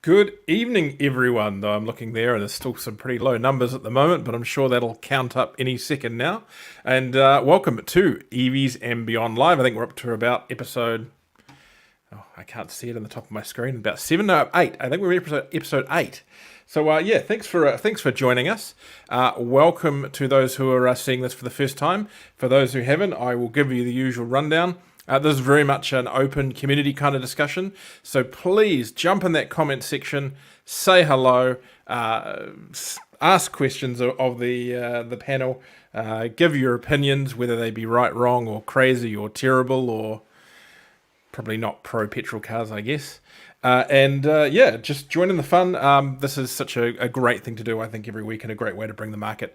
Good evening, everyone. Though I'm looking there, and there's still some pretty low numbers at the moment, but I'm sure that'll count up any second now. And welcome to EVs and Beyond Live. I think we're up to about episode. Oh, I can't see it on the top of my screen. About 7, no, 8. I think we're episode 8. So yeah, thanks for joining us. Welcome to those who are seeing this for the first time. For those who haven't, I will give you the usual rundown. This is very much an open community kind of discussion, so please jump in that comment section, say hello, ask questions of the panel, give your opinions, whether they be right, wrong, or crazy, or terrible, or probably not pro-petrol cars, I guess. Yeah, just join in the fun. This is such a great thing to do, I think, every week, and a great way to bring the market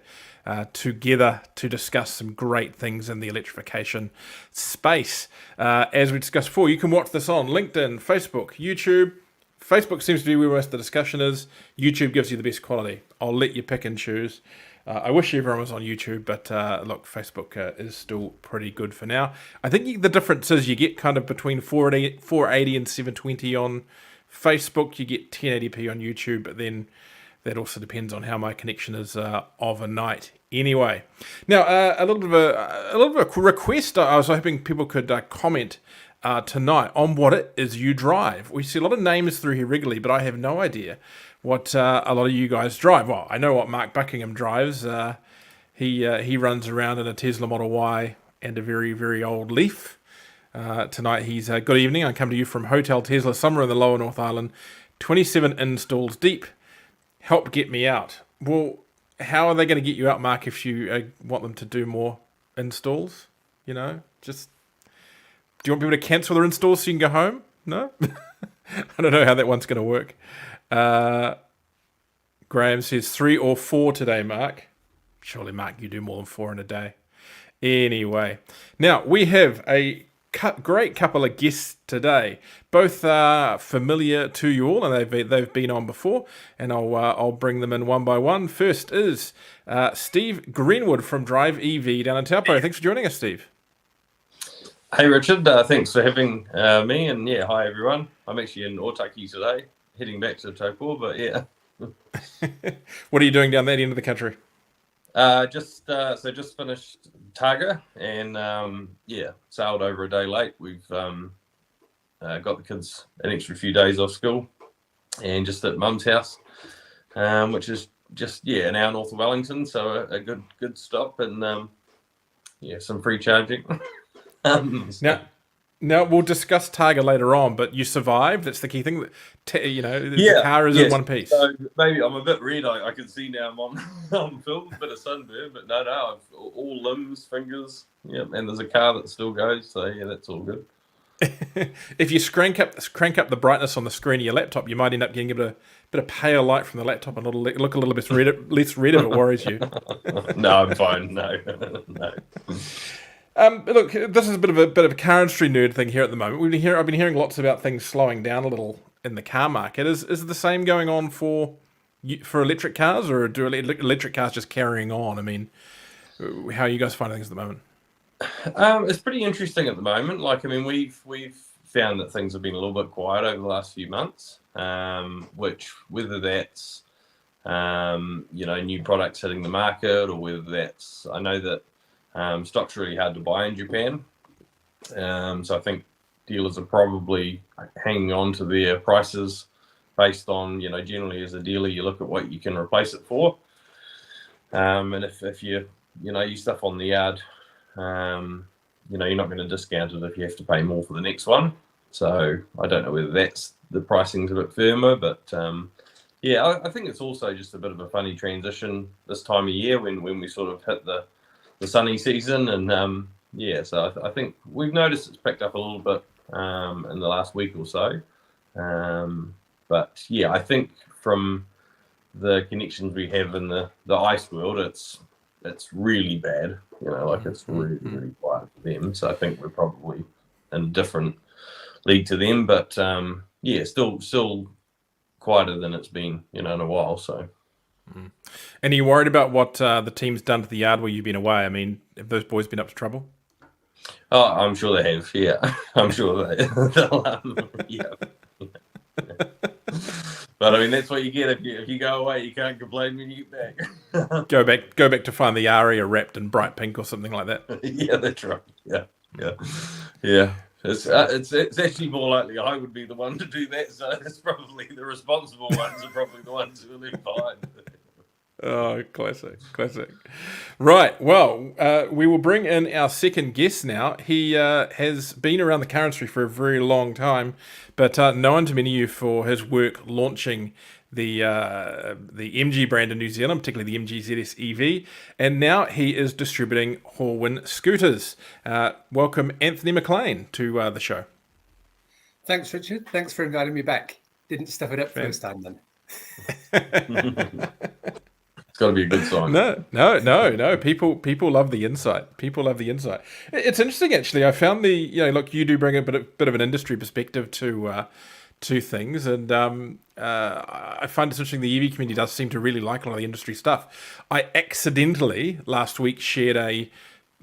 together to discuss some great things in the electrification space. As we discussed before, you can watch this on LinkedIn, Facebook, YouTube. Facebook seems to be where most of the discussion is. YouTube gives you the best quality. I'll let you pick and choose. I wish everyone was on YouTube, but look, Facebook is still pretty good for now. I think the difference is you get kind of between 480 and 720 on Facebook. You get 1080p on YouTube, but then that also depends on how my connection is overnight. Anyway, now a little bit of a request. I was hoping people could comment tonight on what it is you drive. We see a lot of names through here regularly, but I have no idea what a lot of you guys drive. Well, I know what Mark Buckingham drives. He runs around in a Tesla Model Y and a very, very old Leaf. Tonight he's good evening. I come to you from Hotel Tesla, somewhere in the lower North Island. 27 installs deep. Help get me out. Well, how are they going to get you out, Mark, if you want them to do more installs? You know, just do you want people to cancel their installs so you can go home? No? I don't know how that one's going to work. Graham says 3 or 4 today, Mark. Surely, Mark, you do more than 4 in a day. Anyway, now we have a great couple of guests today. Both are familiar to you all, and they've been on before. And I'll bring them in one by one. First is Steve Greenwood from Drive EV down in Taupo. Thanks for joining us, Steve. Hey Richard, thanks for having me, and yeah, hi everyone. I'm actually in Otaki today, heading back to Taupo, but yeah. What are you doing down that end of the country? Just finished Targa, and yeah, sailed over a day late. We've got the kids an extra few days off school, and just at Mum's house, which is just an hour north of Wellington, so a good stop, and yeah, some free charging. Now we'll discuss Targa later on, but you survived. That's the key thing. The car is in one piece. So maybe I'm a bit red. I can see now I'm on film, a bit of sunburn, but no, I've all limbs, fingers, and there's a car that still goes. So yeah, that's all good. If you crank up the brightness on the screen of your laptop, you might end up getting a bit of pale light from the laptop and look a little bit less red if it worries you. No, I'm fine. No. Look, this is a bit of a car industry nerd thing here at the moment. I've been hearing lots about things slowing down a little in the car market. Is the same going on for electric cars, or do electric cars just carrying on? I mean, how are you guys finding things at the moment? It's pretty interesting at the moment. Like, I mean, we've found that things have been a little bit quiet over the last few months. Which, whether that's new products hitting the market, or whether that's, I know that stock's really hard to buy in Japan, so I think dealers are probably hanging on to their prices based on, generally as a dealer you look at what you can replace it for, and if you stuff on the yard, you're not going to discount it if you have to pay more for the next one. So I don't know whether that's the pricing's a bit firmer, but I think it's also just a bit of a funny transition this time of year when we sort of hit the sunny season, and so I think we've noticed it's picked up a little bit in the last week or so, but yeah, I think from the connections we have in the ICE world, it's really bad, it's really, really quiet for them. So I think we're probably in a different league to them, but still quieter than it's been in a while. So. And are you worried about what the team's done to the yard where you've been away? I mean, have those boys been up to trouble? Oh, I'm sure they have. Yeah, I'm sure they. Yeah. But I mean, that's what you get if you go away. You can't complain when you get back. Go back to find the Aria wrapped in bright pink or something like that. Yeah, that's right. Yeah. It's actually more likely I would be the one to do that. So it's probably the responsible ones are probably the ones who are left behind. Oh, classic. Right, well, we will bring in our second guest now. He has been around the car industry for a very long time, but known to many of you for his work launching the MG brand in New Zealand, particularly the MG ZS EV, and now he is distributing Horwin scooters. Welcome, Anthony McLean, to the show. Thanks, Richard. Thanks for inviting me back. Didn't stuff it up first time then. It's got to be a good sign. No. People love the insight. It's interesting, actually. I found look, you do bring a bit of an industry perspective to things, and I find it interesting. The EV community does seem to really like a lot of the industry stuff. I accidentally last week shared our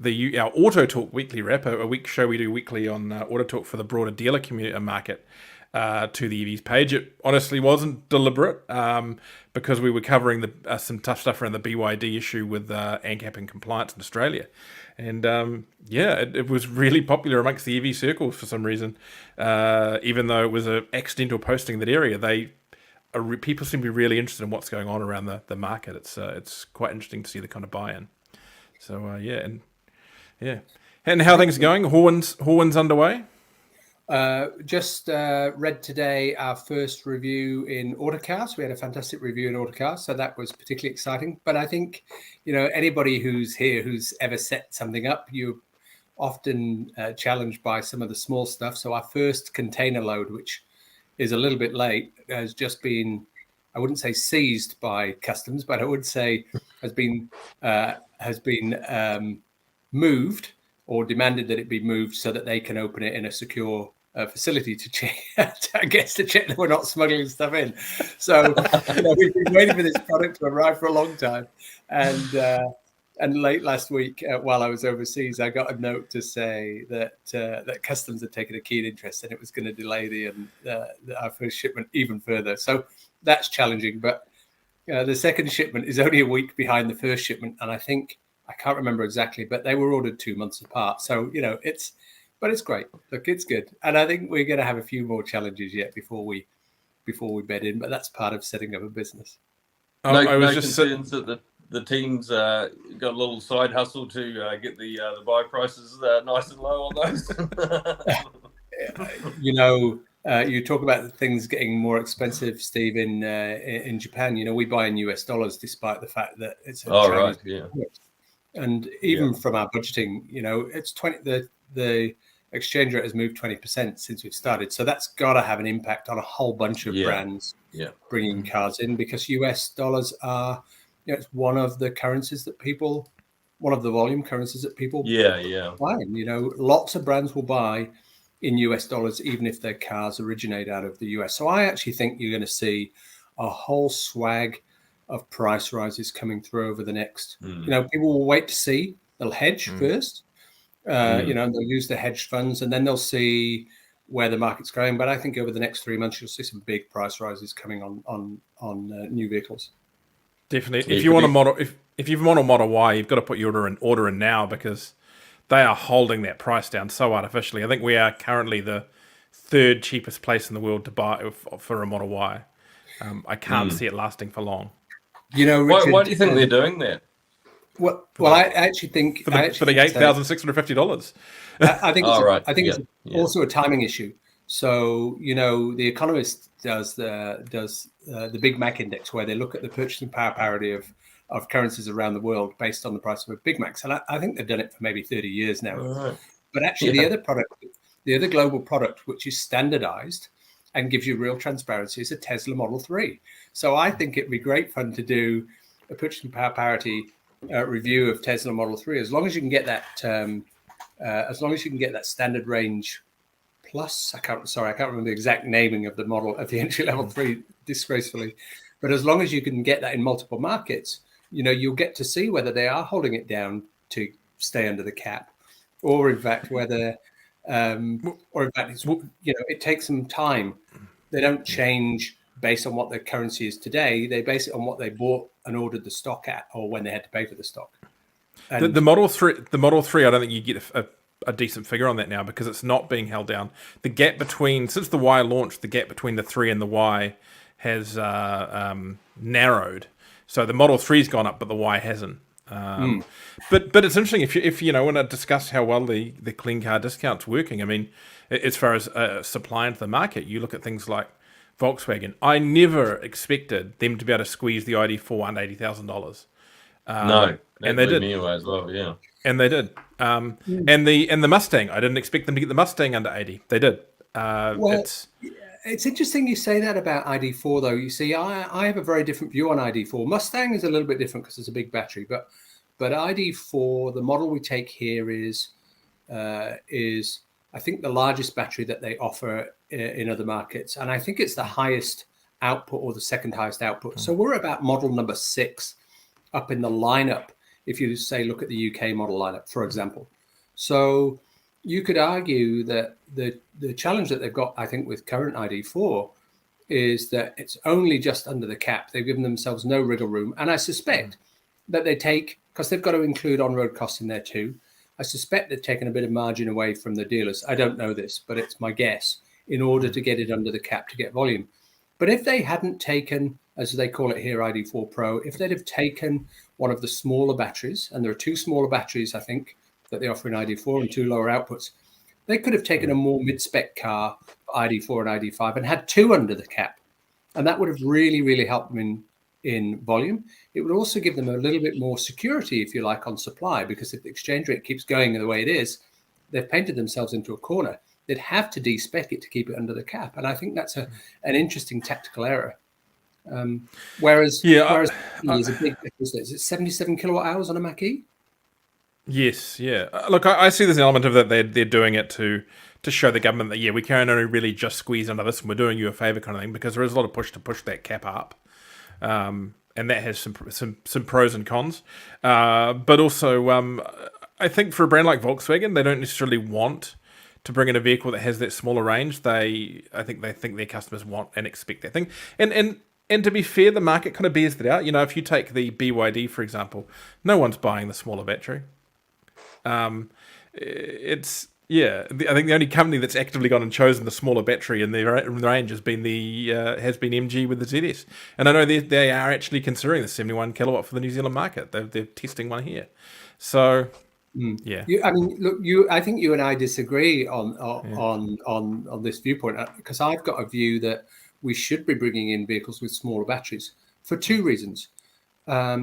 Auto Talk weekly wrap, a week show we do weekly on Auto Talk for the broader dealer community market, to the EVs page. It honestly wasn't deliberate, because we were covering some tough stuff around the BYD issue with ANCAP and compliance in Australia. And it was really popular amongst the EV circles for some reason, even though it was an accidental posting in that area. People seem to be really interested in what's going on around the market. It's quite interesting to see the kind of buy-in. So and how things are going? Horwin's underway. Just read today our first review in Autocast. We had a fantastic review in Autocast, so that was particularly exciting. But I think, anybody who's here who's ever set something up, you're often challenged by some of the small stuff. So our first container load, which is a little bit late, has just been, I wouldn't say seized by customs, but I would say has been moved, or demanded that it be moved so that they can open it in a secure facility to check, I guess, to check that we're not smuggling stuff in. So we've been waiting for this product to arrive for a long time, and late last week, while I was overseas, I got a note to say that customs had taken a keen interest, and it was going to delay our first shipment even further. So that's challenging. But the second shipment is only a week behind the first shipment, and I can't remember exactly, but they were ordered 2 months apart. So it's great. Look, it's good, and I think we're going to have a few more challenges yet before we bed in. But that's part of setting up a business. No concerns that the team's got a little side hustle to get the buy prices nice and low on those. You talk about things getting more expensive, Steve. In Japan, we buy in US dollars, despite the fact that it's a Chinese product. And even from our budgeting, it's 20. The exchange rate has moved 20% since we've started, so that's got to have an impact on a whole bunch of brands bringing cars in, because US dollars are, it's one of the volume currencies that people buy. Lots of brands will buy in US dollars, even if their cars originate out of the US. So I actually think you're going to see a whole swag of price rises coming through over the next. People will wait to see. They'll hedge first. And they'll use the hedge funds, and then they'll see where the market's going. But I think over the next 3 months, you'll see some big price rises coming on new vehicles. Definitely. If you want a Model Y, you've got to put your order in now, because they are holding that price down so artificially. I think we are currently the third cheapest place in the world to buy for a Model Y. I can't see it lasting for long. Richard, why do you think they're doing that? Well, I actually think for the $8,650. I think it's also a timing issue. So The Economist does the Big Mac index, where they look at the purchasing power parity of currencies around the world based on the price of a Big Mac. And I think they've done it for maybe 30 years now. Right. But actually, the other global product which is standardized and gives you real transparency is a Tesla Model 3. So I think it'd be great fun to do a purchasing power parity review of Tesla Model 3, as long as you can get that standard range plus. I can't remember the exact naming of the model of the entry level 3, disgracefully, but as long as you can get that in multiple markets, you'll get to see whether they are holding it down to stay under the cap, or in fact it takes some time. They don't change based on what their currency is today. They base it on what they bought and ordered the stock at, or when they had to pay for the stock. And The Model 3, I don't think you get a decent figure on that now because it's not being held down. The gap between, since the Y launched, the gap between the 3 and the Y has narrowed. So the Model 3's gone up, but the Y hasn't. But it's interesting if you want to discuss how well the clean car discount's working. I mean, as far as supply into the market, you look at things like Volkswagen. I never expected them to be able to squeeze the ID4 under $80,000. No, and they did. Me away as well, yeah. And they did. And the Mustang, I didn't expect them to get the Mustang under 80. They did. It's interesting you say that about ID4, though. You see, I have a very different view on ID4. Mustang is a little bit different because it's a big battery, but ID4, the model we take here is I think the largest battery that they offer in other markets, and I think it's the highest output or the second highest output. So we're about model number 6 up in the lineup. If you say look at the UK model lineup, for example, so you could argue that the challenge that they've got, I think, with current ID4 is that it's only just under the cap. They've given themselves no wriggle room. And I suspect that they take, because they've got to include on-road costs in there too, I suspect they've taken a bit of margin away from the dealers. I don't know this, but it's my guess, in order to get it under the cap to get volume. But if they hadn't taken, as they call it here, ID4 Pro, if they'd have taken one of the smaller batteries, and there are 2 smaller batteries, I think, that they offer in ID4 and 2 lower outputs, they could have taken a more mid-spec car for ID4 and ID5 and had 2 under the cap. And that would have really, really helped them in volume. It would also give them a little bit more security, if you like, on supply, because if the exchange rate keeps going the way it is, they've painted themselves into a corner. They'd have to de-spec it to keep it under the cap. And I think that's an interesting tactical error. Whereas is a big difference. Is it 77 kilowatt hours on a Mach-E? Yes, yeah. Look, I see there's an element of that they're doing it to show the government that, we can only really just squeeze under this and we're doing you a favour kind of thing, because there is a lot of push to push that cap up. And that has some pros and cons. But also, I think for a brand like Volkswagen, they don't necessarily want to bring in a vehicle that has that smaller range. I think their customers want and expect that thing. And to be fair, the market kind of bears that out. If you take the BYD, for example, no one's buying the smaller battery. I think the only company that's actively gone and chosen the smaller battery in their range has been MG with the ZS, and I know they are actually considering the 71 kilowatt for the New Zealand market. They're testing one here, so yeah. I think you and I disagree on this viewpoint, because I've got a view that we should be bringing in vehicles with smaller batteries for 2 reasons. I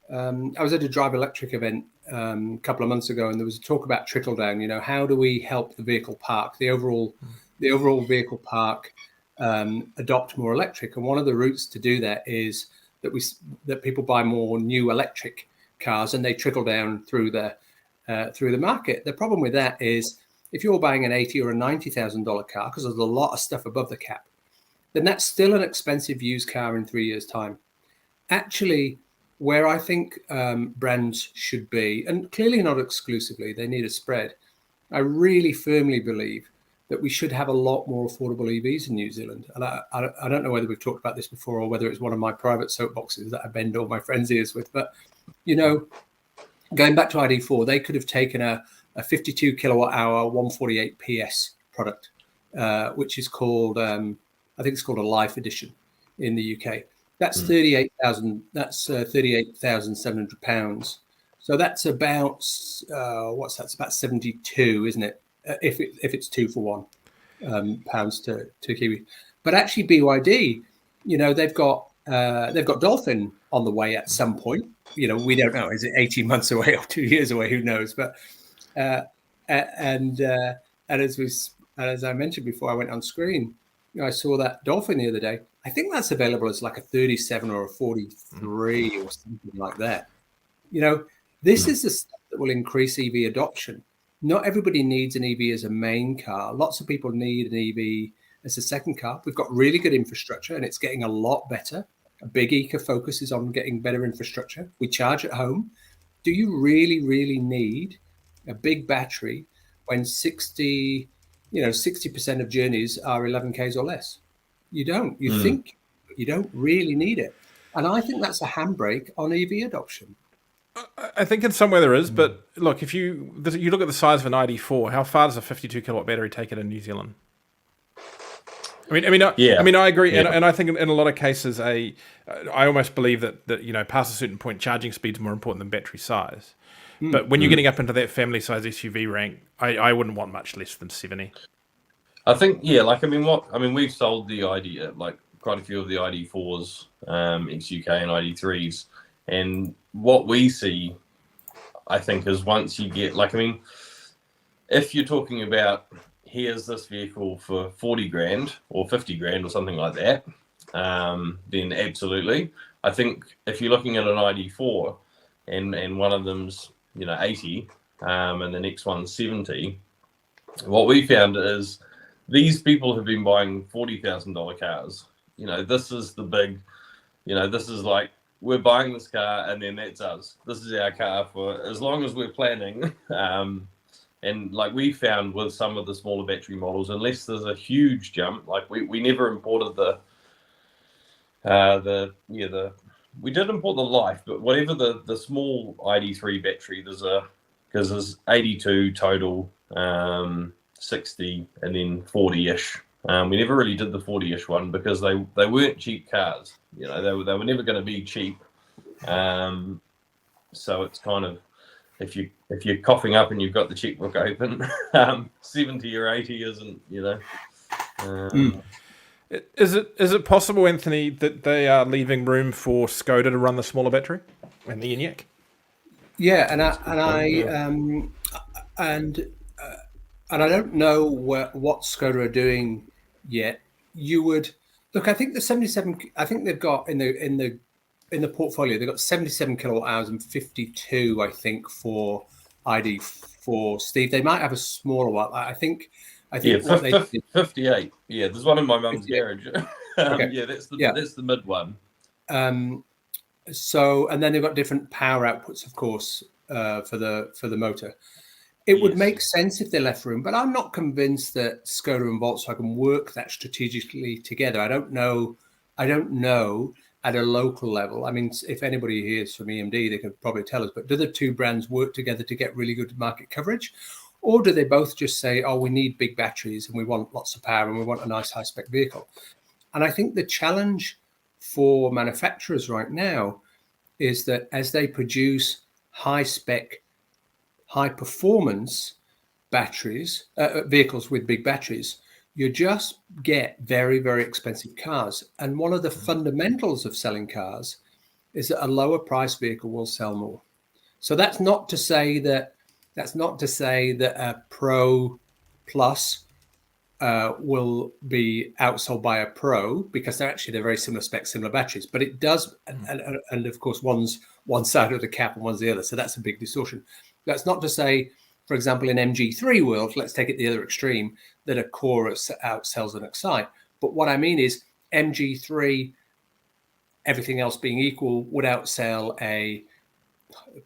was at a Drive Electric event a couple of months ago, and there was a talk about trickle down. How do we help the vehicle park, the overall vehicle park, adopt more electric? And one of the routes to do that is that people buy more new electric cars, and they trickle down through the market. The problem with that is, if you're buying an $80,000 or a $90,000 car, because there's a lot of stuff above the cap, then that's still an expensive used car in 3 years' time. Actually, where I think brands should be, and clearly not exclusively, they need a spread. I really firmly believe that we should have a lot more affordable EVs in New Zealand. And I don't know whether we've talked about this before, or whether it's one of my private soapboxes that I bend all my friends' ears with. But, going back to ID4, they could have taken a 52 kilowatt hour, 148 PS product, which is called, I think it's called a Life Edition in the UK. That's 38,000. That's 38,700 pounds. So that's about It's about 72, isn't it? If it's 2 for 1 pounds to Kiwi. But actually, BYD, they've got Dolphin on the way at some point. We don't know. Is it 18 months away or 2 years away? Who knows? But and as I mentioned before, I went on screen. I saw that Dolphin the other day. I think that's available as like a 37 or a 43 or something like that. This is the stuff that will increase EV adoption. Not everybody needs an EV as a main car. Lots of people need an EV as a second car. We've got really good infrastructure, and it's getting a lot better. A big ECA focuses on getting better infrastructure. We charge at home. Do you really, really need a big battery when 60% of journeys are 11Ks or less? You don't. You think you don't really need it. And I think that's a handbrake on EV adoption. I think in some way there is, but look, if you look at the size of an ID4, how far does a 52 kilowatt battery take it in New Zealand? I agree, Yeah. and I think in a lot of cases, I almost believe that past a certain point, charging speed is more important than battery size. But when you're getting up into that family size SUV rank, I wouldn't want much less than 70. I think, we've sold the ID, like quite a few of the ID4s, XUK and ID3s, and what we see, I think, is once you get, if you're talking about here's this vehicle for 40 grand or 50 grand or something like that, then absolutely. I think if you're looking at an ID4 and one of them's 80 and the next one's 70, what we found is these people have been buying $40,000 cars. This is the big, this is like, we're buying this car and then that's us. This is our car for as long as we're planning. And like we found with some of the smaller battery models, unless there's a huge jump, like we never imported we did import the Life, but whatever the small ID3 battery, because there's 82 total, 60 and then 40-ish. We never really did the 40-ish one because they weren't cheap cars. They were never going to be cheap. So it's kind of, if you're coughing up and you've got the checkbook open, 70 or 80 isn't, Is it possible, Anthony, that they are leaving room for Skoda to run the smaller battery and the ENIAC? Yeah, and I don't know what Skoda are doing yet. You would look. I think the 77. I think they've got in the portfolio. They've got 77 kilowatt hours and 52. I think for ID4. Steve, they might have a smaller one. I think. Yeah, 58. Yeah, there's one in my mum's garage. Okay. Yeah, that's the mid one. So, and then they've got different power outputs, of course, for the motor. It would make sense if they left room, but I'm not convinced that Skoda and Volkswagen work that strategically together. I don't know at a local level. I mean, if anybody hears from EMD, they could probably tell us, but do the two brands work together to get really good market coverage? Or do they both just say, oh, we need big batteries and we want lots of power and we want a nice high-spec vehicle? And I think the challenge for manufacturers right now is that as they produce high-spec, high-performance batteries, vehicles with big batteries, you just get very, very expensive cars. And one of the fundamentals of selling cars is that a lower price vehicle will sell more. So that's not to say that a Pro Plus will be outsold by a Pro, because they're very similar specs, similar batteries. But it does, and of course, one's one side of the cap and one's the other. So that's a big distortion. That's not to say, for example, in MG3 world, let's take it the other extreme, that a Core outsells an Excite. But what I mean is MG3, everything else being equal, would outsell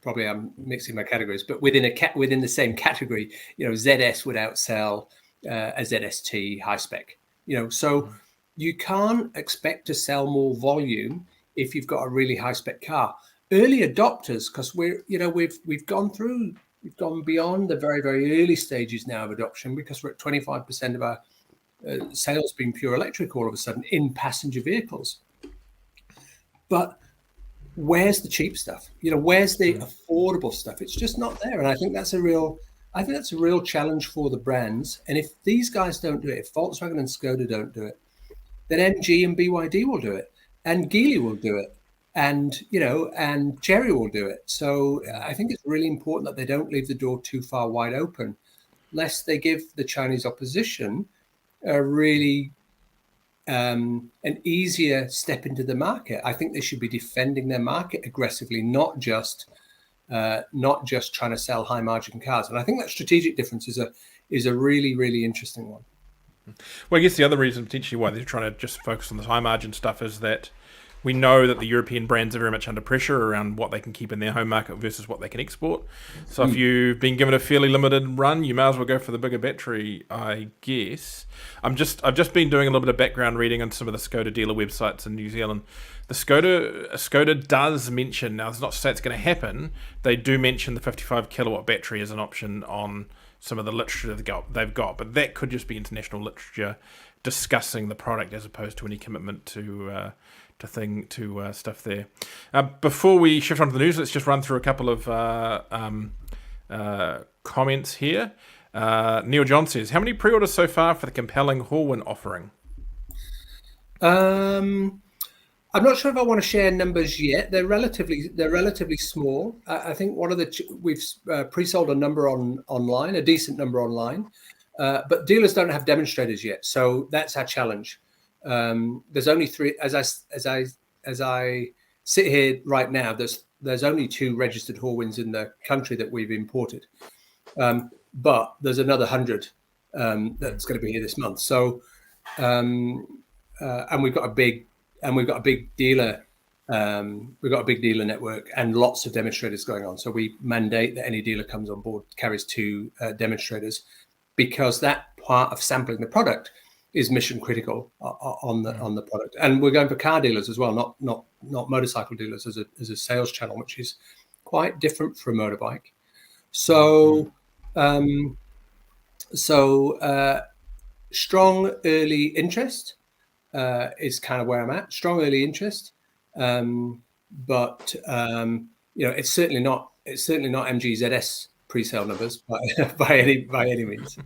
probably I'm mixing my categories, but within the same category, ZS would outsell a ZST high spec. So you can't expect to sell more volume if you've got a really high spec car. Early adopters, because we've gone beyond the very, very early stages now of adoption, because we're at 25% of our sales being pure electric all of a sudden in passenger vehicles. But where's the cheap stuff? Where's the affordable stuff? It's just not there. And I think that's a real challenge for the brands. And if these guys don't do it, if Volkswagen and Skoda don't do it, then MG and BYD will do it, and Geely will do it, and Chery will do it. So I think it's really important that they don't leave the door too far wide open, lest they give the Chinese opposition a really an easier step into the market. I think they should be defending their market aggressively, not just trying to sell high margin cars. And I think that strategic difference is a really, really interesting one. Well, I guess the other reason potentially why they're trying to just focus on the high margin stuff is that We know that the European brands are very much under pressure around what they can keep in their home market versus what they can export. So if you've been given a fairly limited run, you may as well go for the bigger battery, I guess. I've just been doing a little bit of background reading on some of the Skoda dealer websites in New Zealand. The Skoda does mention, now it's not to say it's going to happen, they do mention the 55 kilowatt battery as an option on some of the literature they've got, but that could just be international literature discussing the product as opposed to any commitment to stuff there. Before we shift on to the news, let's just run through a couple of comments here. Neil John says, how many pre-orders so far for the compelling Horwin offering? I'm not sure if I want to share numbers yet. They're relatively small. I think we've pre-sold a number online, a decent number online, but dealers don't have demonstrators yet. So that's our challenge. There's only 3 as I sit here right now. There's only 2 registered Horwins in the country that we've imported, but there's another 100 that's going to be here this month. So and we've got a big dealer. We've got a big dealer network and lots of demonstrators going on. So we mandate that any dealer comes on board carries 2 demonstrators, because that part of sampling the product is mission critical on the product. And we're going for car dealers as well, not motorcycle dealers as a sales channel, which is quite different from motorbike. So strong early interest is kind of where I'm at. Strong early interest, but it's certainly not MGZS pre-sale numbers by any means.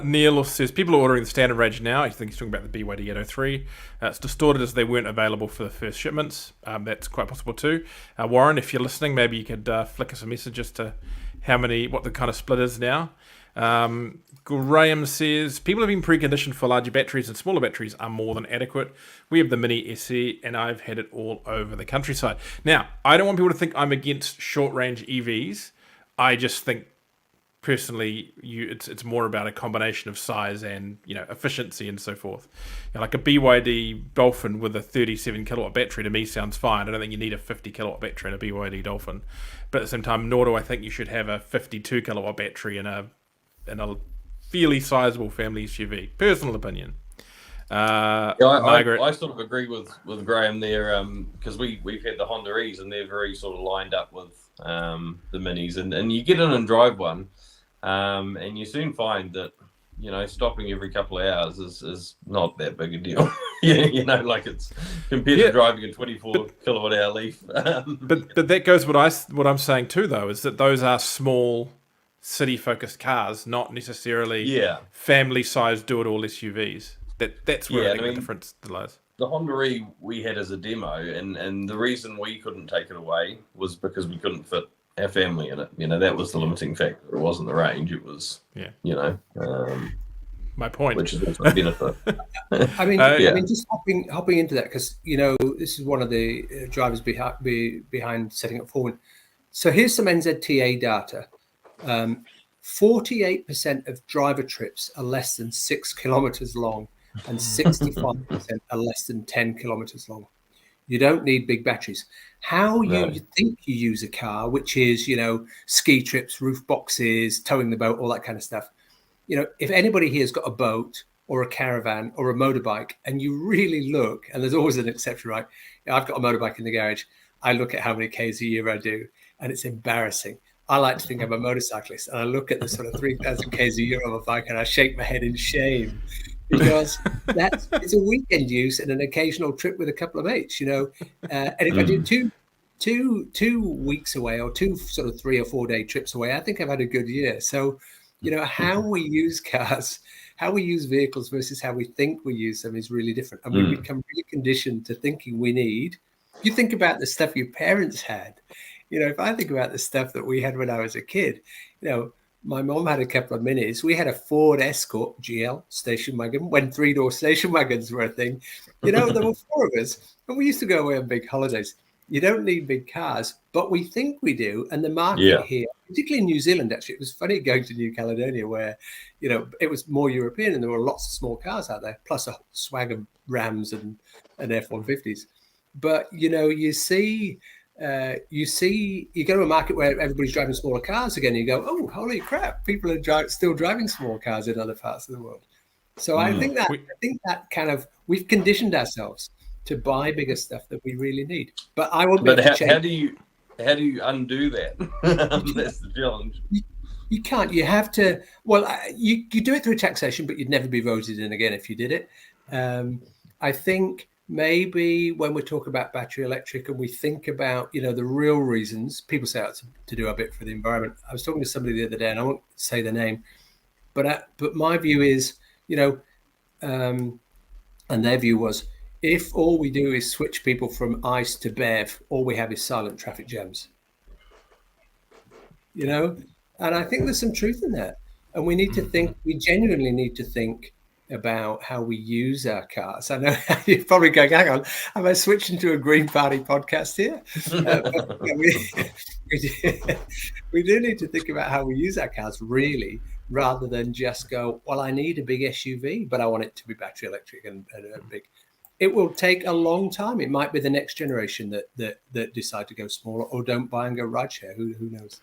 Neil says, people are ordering the standard range now. I think he's talking about the BYD 803. It's distorted as they weren't available for the first shipments. That's quite possible too. Warren, if you're listening, maybe you could flick us a message as to what the kind of split is now. Graham says, people have been preconditioned for larger batteries, and smaller batteries are more than adequate. We have the Mini SE, and I've had it all over the countryside. Now, I don't want people to think I'm against short-range EVs. I just think, personally, it's more about a combination of size and efficiency and so forth. Like a BYD Dolphin with a 37 kilowatt battery to me sounds fine. I don't think you need a 50 kilowatt battery in a BYD Dolphin, but at the same time, nor do I think you should have a 52 kilowatt battery in a fairly sizable family SUV. Personal opinion. I sort of agree with Graham there, because we've had the Honda E's and they're very sort of lined up with the Minis, and you get in and drive one, and you soon find that stopping every couple of hours is not that big a deal. Like it's compared to driving a 24 kilowatt hour Leaf. But that goes what I'm saying too, though, is that those are small city-focused cars, not necessarily family-sized do-it-all SUVs. That's where I think the difference lies. The Honda E we had as a demo, and the reason we couldn't take it away was because we couldn't fit our family in it. That was the limiting factor. It wasn't the range. It was, my point. Which is also a benefit. I mean, just hopping into that, because this is one of the drivers behind setting up Horwin. So here's some NZTA data. 48% of driver trips are less than 6 kilometers long, and 65% are less than 10 kilometers long. You don't need big batteries. You think you use a car, which is, ski trips, roof boxes, towing the boat, all that kind of stuff. If anybody here's got a boat or a caravan or a motorbike, and you really look, and there's always an exception, right? I've got a motorbike in the garage. I look at how many Ks a year I do, and it's embarrassing. I like to think I'm a motorcyclist, and I look at the sort of 3,000 Ks a year on a bike, and I shake my head in shame, because it's a weekend use and an occasional trip with a couple of mates, And if I do two weeks away, or 2 sort of 3 or 4 day trips away, I think I've had a good year. So, how we use cars, how we use vehicles versus how we think we use them is really different, and we become really conditioned to thinking we need. You think about the stuff your parents had. If I think about the stuff that we had when I was a kid, my mom had a couple of Minis. We had a Ford Escort GL station wagon when 3-door station wagons were a thing. There were 4 of us, and we used to go away on big holidays. You don't need big cars, but we think we do. And the market here, particularly in New Zealand, actually, it was funny going to New Caledonia, where, it was more European and there were lots of small cars out there, plus a swag of Rams and F-150s. But you go to a market where everybody's driving smaller cars again. You go, oh, holy crap! People are still driving small cars in other parts of the world. So I think that kind of, we've conditioned ourselves to buy bigger stuff that we really need. But I will. But how do you undo that? That's the challenge. You can't. You have to. Well, you do it through taxation, but you'd never be voted in again if you did it. I think maybe when we're talking about battery electric and we think about, the real reasons, people say it's to do a bit for the environment. I was talking to somebody the other day, and I won't say their name, but my view is, and their view was, if all we do is switch people from ICE to BEV, all we have is silent traffic jams. And I think there's some truth in that. And we need to think, we genuinely need to think about how we use our cars. I know you're probably going, hang on, am I switching to a Green Party podcast here? But, we do need to think about how we use our cars, really, rather than just go, well, I need a big SUV, but I want it to be battery electric and big. It will take a long time. It might be the next generation that decide to go smaller or don't buy and go rideshare. Who knows?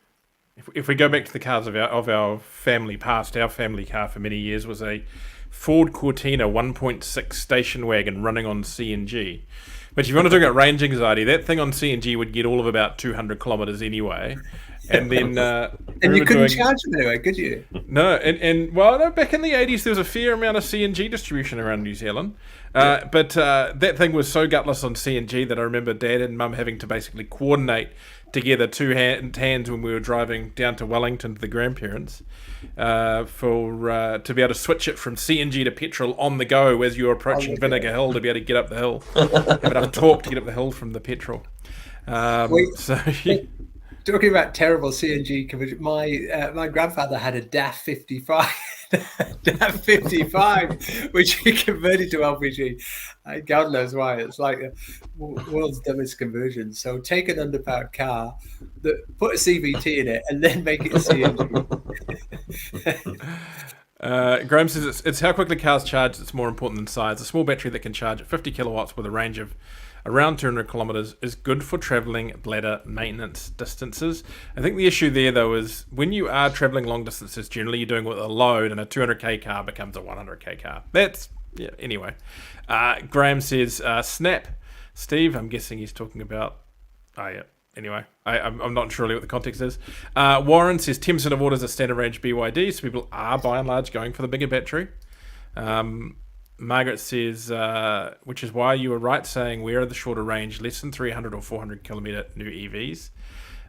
If we go back to the cars of our family past, our family car for many years was a Ford Cortina 1.6 station wagon running on CNG. But if you want to talk about range anxiety, that thing on CNG would get all of about 200 kilometers anyway. And then and you couldn't charge them anyway, could you? No, no, back in the 80s there was a fair amount of CNG distribution around New Zealand. But that thing was so gutless on CNG that I remember Dad and Mum having to basically coordinate together two hands when we were driving down to Wellington to the grandparents to be able to switch it from CNG to petrol on the go as you were approaching Vinegar Hill to be able to get up the hill. Have enough torque to get up the hill from the petrol. Talking about terrible CNG conversion, my grandfather had a DAF 55, DAF 55, which he converted to LPG. God knows why. It's like the world's dumbest conversion. So take an underpowered car, put a CVT in it, and then make it a CNG. Graham says it's how quickly cars charge that's more important than size. A small battery that can charge at 50 kilowatts with a range of around 200 kilometers is good for traveling bladder maintenance distances. I think the issue there, though, is when you are traveling long distances, generally you're doing it with a load, and a 200k car becomes a 100k car. Anyway. Graham says, snap. Steve, I'm guessing he's talking about... Oh, yeah. Anyway, I'm not sure really what the context is. Warren says 10% of orders are standard range BYD, so people are, by and large, going for the bigger battery. Margaret says, which is why you were right saying where are the shorter range, less than 300 or 400 kilometer new EVs.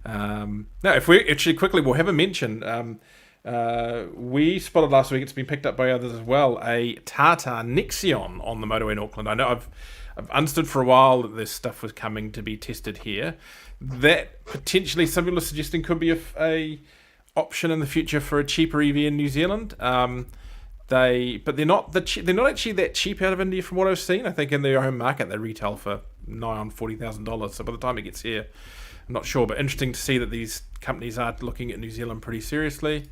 Now, if we actually quickly, we'll have a mention. We spotted last week, it's been picked up by others as well, a Tata Nexion on the motorway in Auckland. I know I've understood for a while that this stuff was coming to be tested here. That potentially some people are suggesting could be a option in the future for a cheaper EV in New Zealand. But they're not actually that cheap out of India from what I've seen. I think in their home market they retail for nigh on $40,000. So by the time it gets here, I'm not sure. But interesting to see that these companies are looking at New Zealand pretty seriously.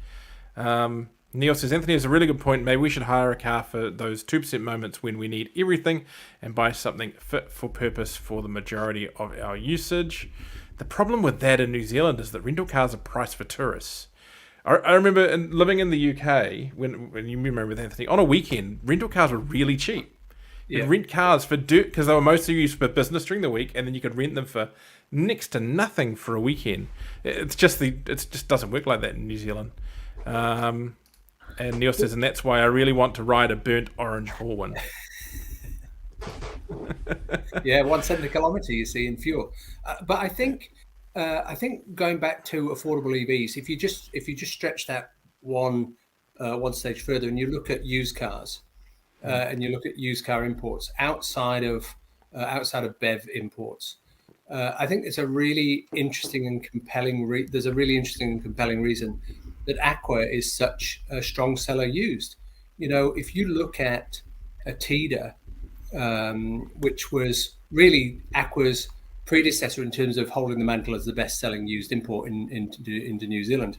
Neil says, Anthony has a really good point. Maybe we should hire a car for those 2% moments when we need everything and buy something fit for purpose for the majority of our usage. The problem with that in New Zealand is that rental cars are priced for tourists. I remember living in the UK, when you remember with Anthony, on a weekend, rental cars were really cheap. You'd rent cars for dirt, because they were mostly used for business during the week, and then you could rent them for next to nothing for a weekend. It just doesn't work like that in New Zealand. And Neil says, and that's why I really want to ride a burnt orange Horwin. Yeah, 170 kilometre you see in fuel. But I think going back to affordable EVs, if you just stretch that one stage further and you look at used cars and you look at used car imports outside of BEV imports, I think it's a really interesting and compelling. There's a really interesting and compelling reason that Aqua is such a strong seller used. If you look at a Tida, which was really Aqua's predecessor in terms of holding the mantle as the best-selling used import into New Zealand,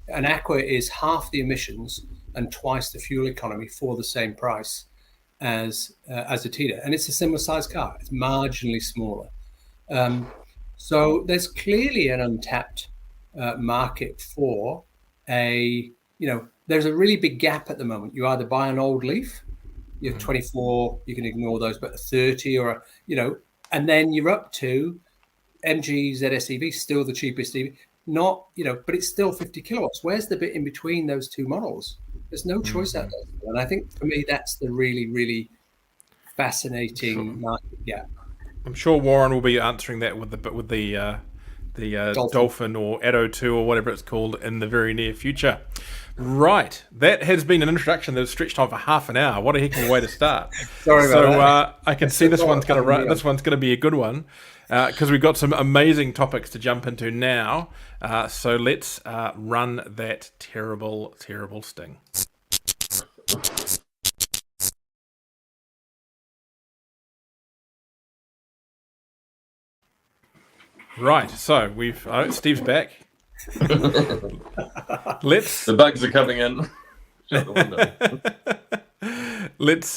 and Aqua is half the emissions and twice the fuel economy for the same price, as a Tita, and it's a similar size car. It's marginally smaller. So there's clearly an untapped market for there's a really big gap at the moment. You either buy an old Leaf, you're 24, you can ignore those, but 30 and then you're up to MG ZS EV, still the cheapest EV, but it's still 50 kilowatts. Where's the bit in between those two models? There's no choice out there. And I think for me, that's the really, really fascinating market gap. I'm sure Warren will be answering that with the Dolphin or Atto 2 or whatever it's called in the very near future. Right, that has been an introduction that has stretched on for half an hour. What a heck of a way to start! Sorry about that. I can see this one's going to be a good one because we've got some amazing topics to jump into now. So let's run that terrible, terrible sting. Right, so Steve's back. The bugs are coming in. Shut the window. Let's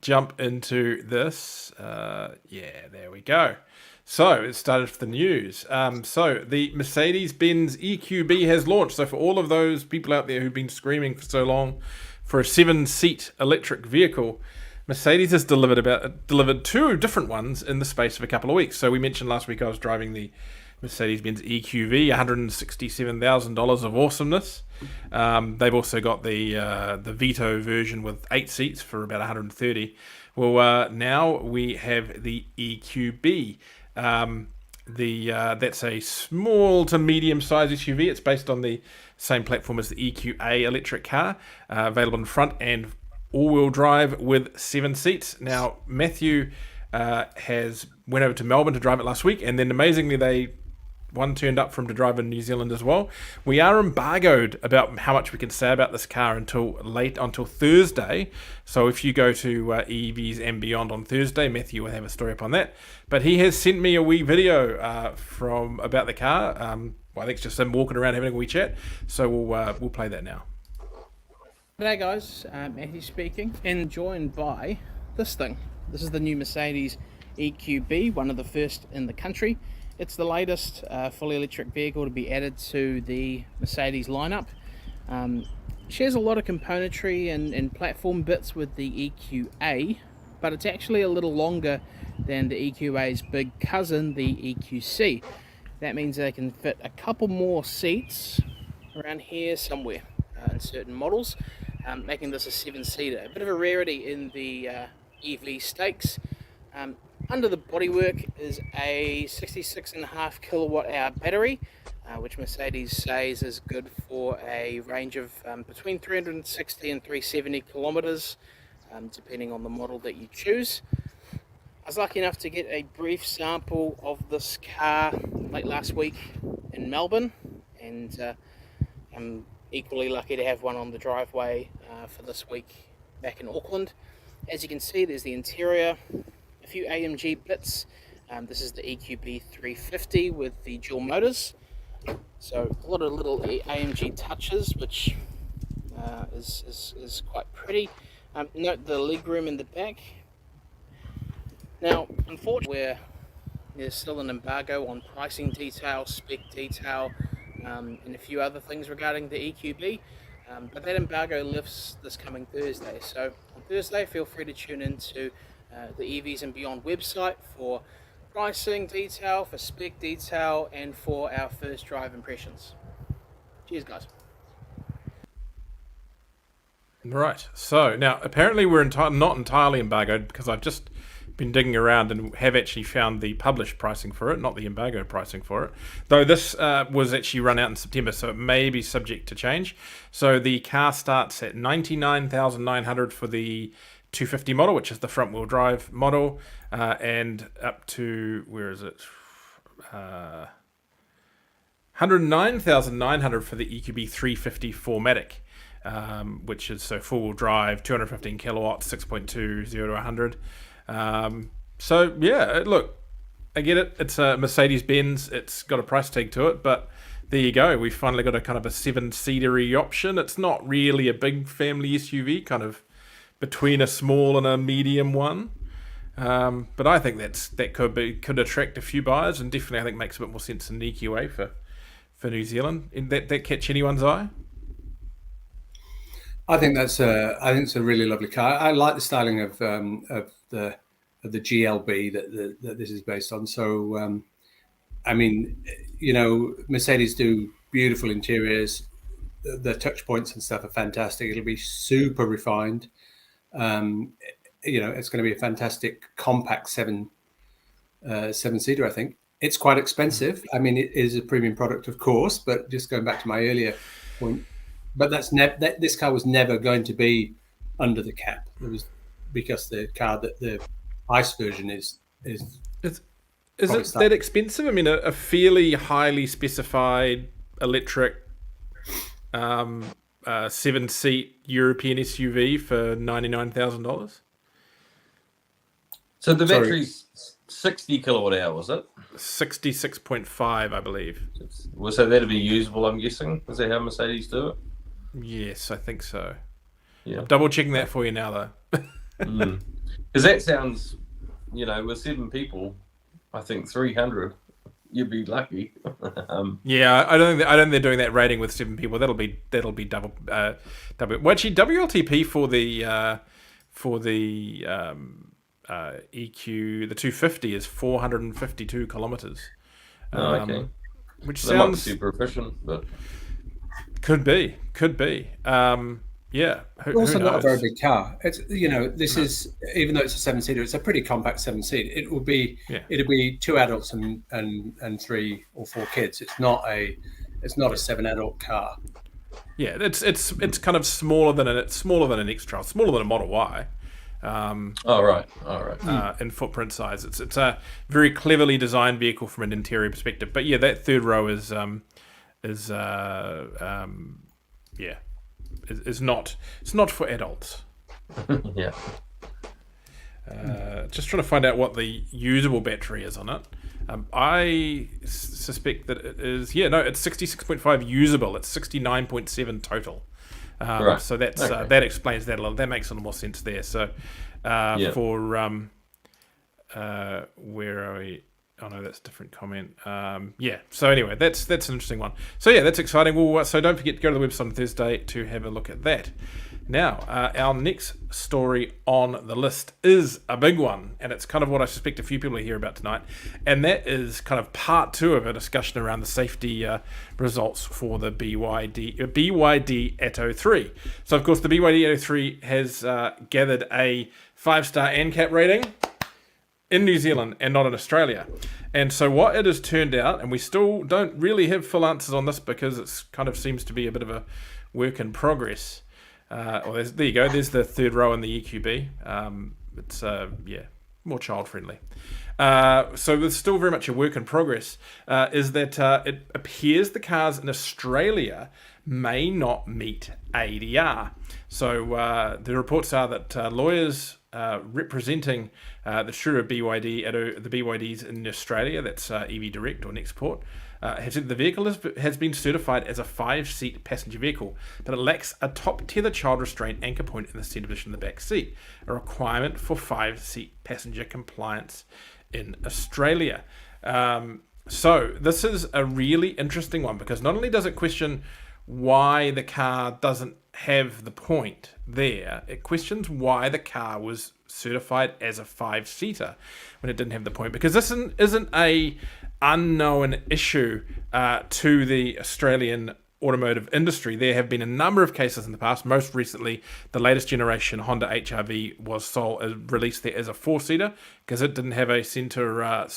jump into this. There we go. So it started with the news. So the Mercedes-Benz EQB has launched. So for all of those people out there who've been screaming for so long for a 7-seat electric vehicle, Mercedes has delivered two different ones in the space of a couple of weeks. So we mentioned last week I was driving the Mercedes-Benz EQV, $167,000 of awesomeness. They've also got the Vito version with 8 seats for about 130. Well, now we have the EQB. That's a small to medium-sized SUV. It's based on the same platform as the EQA electric car, available in front and all-wheel drive with 7 seats. Now, Matthew went over to Melbourne to drive it last week, and then amazingly one turned up for him to drive in New Zealand as well. We are embargoed about how much we can say about this car until Thursday. So if you go to EVs and Beyond on Thursday, Matthew will have a story upon that. But he has sent me a wee video about the car. I think it's just him walking around having a wee chat. So we'll play that now. G'day guys, Matthew speaking, and joined by this thing. This is the new Mercedes EQB, one of the first in the country. It's the latest fully electric vehicle to be added to the Mercedes lineup. Shares a lot of componentry and platform bits with the EQA, but it's actually a little longer than the EQA's big cousin, the EQC. That means they can fit a couple more seats around here somewhere in certain models, making this a 7-seater. A bit of a rarity in the EV stakes. Under the bodywork is a 66.5 kilowatt hour battery, which Mercedes says is good for a range of between 360 and 370 kilometers, depending on the model that you choose. I was lucky enough to get a brief sample of this car late last week in Melbourne, and I'm equally lucky to have one on the driveway for this week back in Auckland. As you can see, there's the interior, a few AMG bits. This is the EQB 350 with the dual motors. So a lot of little AMG touches, which is quite pretty. Note the legroom in the back. Now, unfortunately, there's still an embargo on pricing detail, spec detail, and a few other things regarding the EQB. But that embargo lifts this coming Thursday. So on Thursday, feel free to tune into the EVs and Beyond website for pricing detail, for spec detail, and for our first drive impressions. Cheers, guys. Right. So now, apparently, we're not entirely embargoed because I've just been digging around and have actually found the published pricing for it, not the embargo pricing for it. Though this was actually run out in September, so it may be subject to change. So the car starts at $99,900 for the 250 model, which is the front-wheel drive model, and up to, where is it? $109,900 for the EQB 350 4MATIC, which is so four-wheel drive, 215 kilowatts, 6.2, 0 to 100. So yeah, look, I get it. It's a Mercedes-Benz. It's got a price tag to it, but there you go. We've finally got a kind of a 7-seater-y option. It's not really a big family SUV, kind of between a small and a medium one. But I think that could attract a few buyers, and definitely I think makes a bit more sense than an EQA for New Zealand. That catch anyone's eye? I think it's a really lovely car. I like the styling of the GLB that this is based on. So I mean, Mercedes do beautiful interiors. The touch points and stuff are fantastic. It'll be super refined. It's going to be a fantastic compact seven-seater, I think. It's quite expensive. I mean, it is a premium product, of course, but just going back to my earlier point, but this car was never going to be under the cap. It was because the car that the ICE version is Is it that expensive? I mean, a fairly highly specified electric 7-seat European SUV for $99,000. So the battery's 60 kilowatt hour, was it? 66.5, I believe. So that'd be usable, I'm guessing. Is that how Mercedes do it? Yes, I think so. Yeah. I'm double checking that for you now, though. Because that sounds, with 7 people, I think 300, you'd be lucky. Yeah, I don't think they're doing that rating with 7 people. That'll be double. Well, actually, WLTP for the EQ, the 250 is 452 kilometers. Okay. Which that might be sounds super efficient, but could be. Yeah. Also not a very big car. It's this is, even though it's a 7-seater, it's a pretty compact 7-seat. It'll be 2 adults and 3 or 4 kids. It's not a 7-adult car. Yeah, it's kind of smaller than an X-Trail, smaller than a Model Y. All right. In footprint size, it's a very cleverly designed vehicle from an interior perspective. But yeah, that third row is not for adults. Yeah. Just trying to find out what the usable battery is on it. I suspect that it is. Yeah, no, it's 66.5 usable. It's 69.7 total. Right. So that's Okay. that explains that a little. That makes a little more sense there. So for where are we? Oh no, that's a different comment. So anyway, that's an interesting one. So yeah, that's exciting. Well, so don't forget to go to the website on Thursday to have a look at that. Now, our next story on the list is a big one, and it's kind of what I suspect a few people are here about tonight, and that is kind of part 2 of a discussion around the safety results for the BYD Atto 3. So, of course, the BYD Atto 3 has gathered a 5-star ANCAP rating in New Zealand and not in Australia. And so what it has turned out, and we still don't really have full answers on this because it kind of seems to be a bit of a work in progress. There you go. There's the third row in the EQB. It's more child friendly. So it's still very much a work in progress. Is that it appears the cars in Australia may not meet ADR. So the reports are that lawyers representing the shooter of BYD, the BYDs in Australia, that's EV Direct or Nextport, have said the vehicle has been certified as a 5-seat passenger vehicle, but it lacks a top tether child restraint anchor point in the centre position in the back seat, a requirement for 5-seat passenger compliance in Australia. So this is a really interesting one because not only does it question why the car doesn't have the point there, it questions why the car was certified as a 5-seater when it didn't have the point, because this isn't a unknown issue to the Australian automotive industry. There have been a number of cases in the past. Most recently, the latest generation Honda HR-V was released there as a 4-seater because it didn't have a centre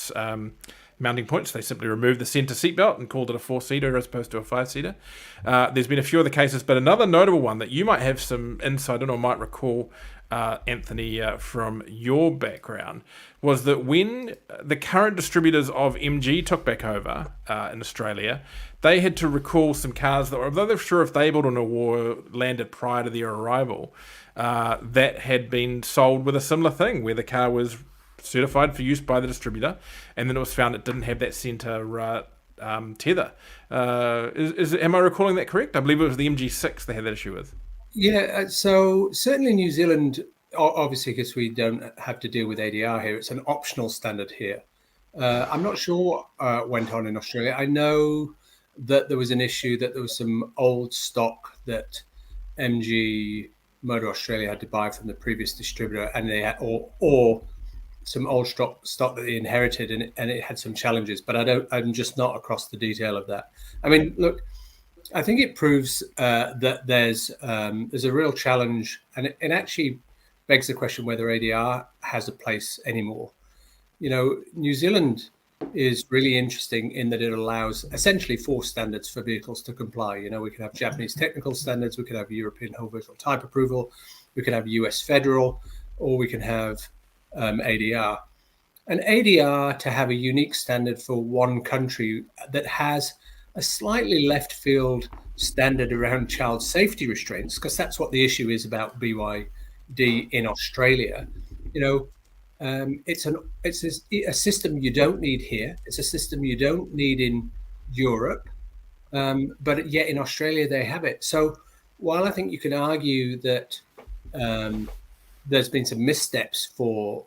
mounting points. They simply removed the centre seatbelt and called it a 4-seater as opposed to a 5-seater. There's been a few other cases, but another notable one that you might have some insight in or might recall, Anthony, from your background, was that when the current distributors of MG took back over in Australia, they had to recall some cars that, although they're sure if they built on a war landed prior to their arrival, that had been sold with a similar thing, where the car was certified for use by the distributor, and then it was found it didn't have that centre tether. Am I recalling that correct? I believe it was the MG6 they had that issue with. Yeah, so certainly New Zealand obviously, because we don't have to deal with ADR here, it's an optional standard here. I'm not sure what went on in Australia. I know that there was an issue that there was some old stock that MG Motor Australia had to buy from the previous distributor, and they had, or some old stock that they inherited, and it had some challenges. But I'm just not across the detail of that. I mean, look, I think it proves that there's a real challenge, and it actually begs the question whether ADR has a place anymore. You know, New Zealand is really interesting in that it allows essentially 4 standards for vehicles to comply. You know, we can have Japanese technical standards, we can have European whole vehicle type approval, we can have US federal, or we can have ADR. And ADR, to have a unique standard for one country that has a slightly left field standard around child safety restraints, because that's what the issue is about BYD in Australia. You know, it's a system you don't need here. It's a system you don't need in Europe, but yet in Australia they have it. So while I think you can argue that there's been some missteps for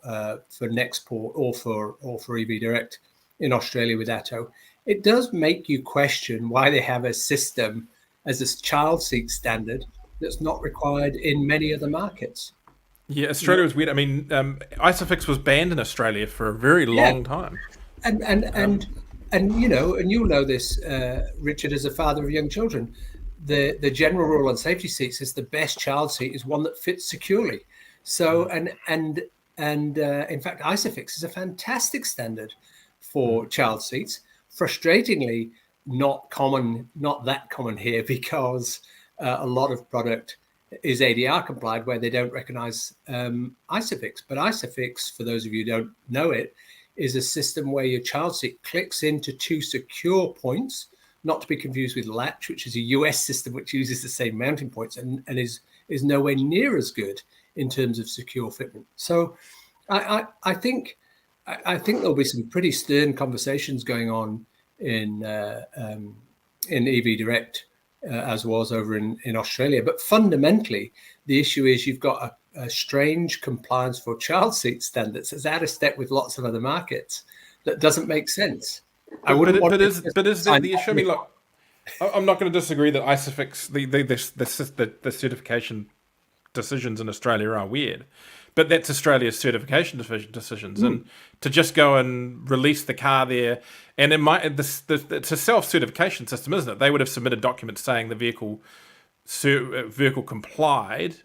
Nexport or for EV Direct in Australia with Atto, it does make you question why they have a system as a child seat standard that's not required in many other markets. Yeah, Australia was weird. I mean, Isofix was banned in Australia for a very long time. And you know, and you'll know this, Richard, as a father of young children. The general rule on safety seats is the best child seat is one that fits securely. So and in fact, Isofix is a fantastic standard for child seats. Frustratingly, not that common here, because a lot of product is ADR compliant where they don't recognize Isofix. But Isofix, for those of you who don't know it, is a system where your child seat clicks into 2 secure points, not to be confused with Latch, which is a US system which uses the same mounting points and is nowhere near as good in terms of secure fitment. So I think there'll be some pretty stern conversations going on in EV Direct, as was over in Australia. But fundamentally, the issue is you've got a strange compliance for child seat standards that's out of step with lots of other markets that doesn't make sense. But is that the issue? I mean, look, I'm not going to disagree that Isofix, the certification decisions in Australia are weird, but that's Australia's certification decisions, and to just go and release the car there, and it's a self-certification system, isn't it? They would have submitted documents saying the vehicle complied,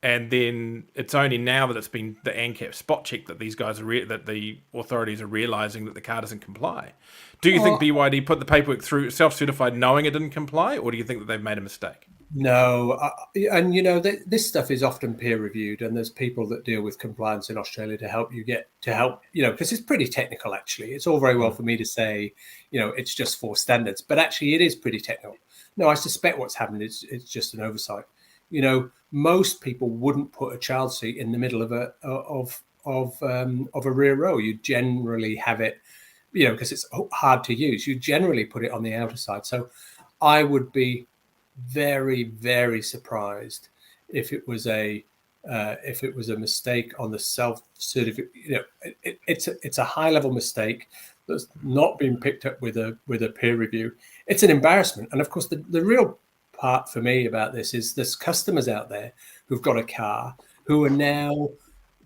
and then it's only now that it's been the ANCAP spot check that these guys that the authorities are realizing that the car doesn't comply. Do you think BYD put the paperwork through self-certified knowing it didn't comply, or do you think that they've made a mistake? No, and you know this stuff is often peer reviewed, and there's people that deal with compliance in Australia to help you because it's pretty technical. Actually, it's all very well for me to say, you know, it's just 4 standards, but actually it is pretty technical. No, I suspect what's happened is it's just an oversight. You know, most people wouldn't put a child seat in the middle of a rear row. You generally have it, you know, because it's hard to use. You generally put it on the outer side. So I would be very, very surprised if it was a mistake on the self-certificate. You know, it's a high-level mistake that's not been picked up with a peer review. It's an embarrassment. And of course, the real part for me about this is there's customers out there who've got a car who are now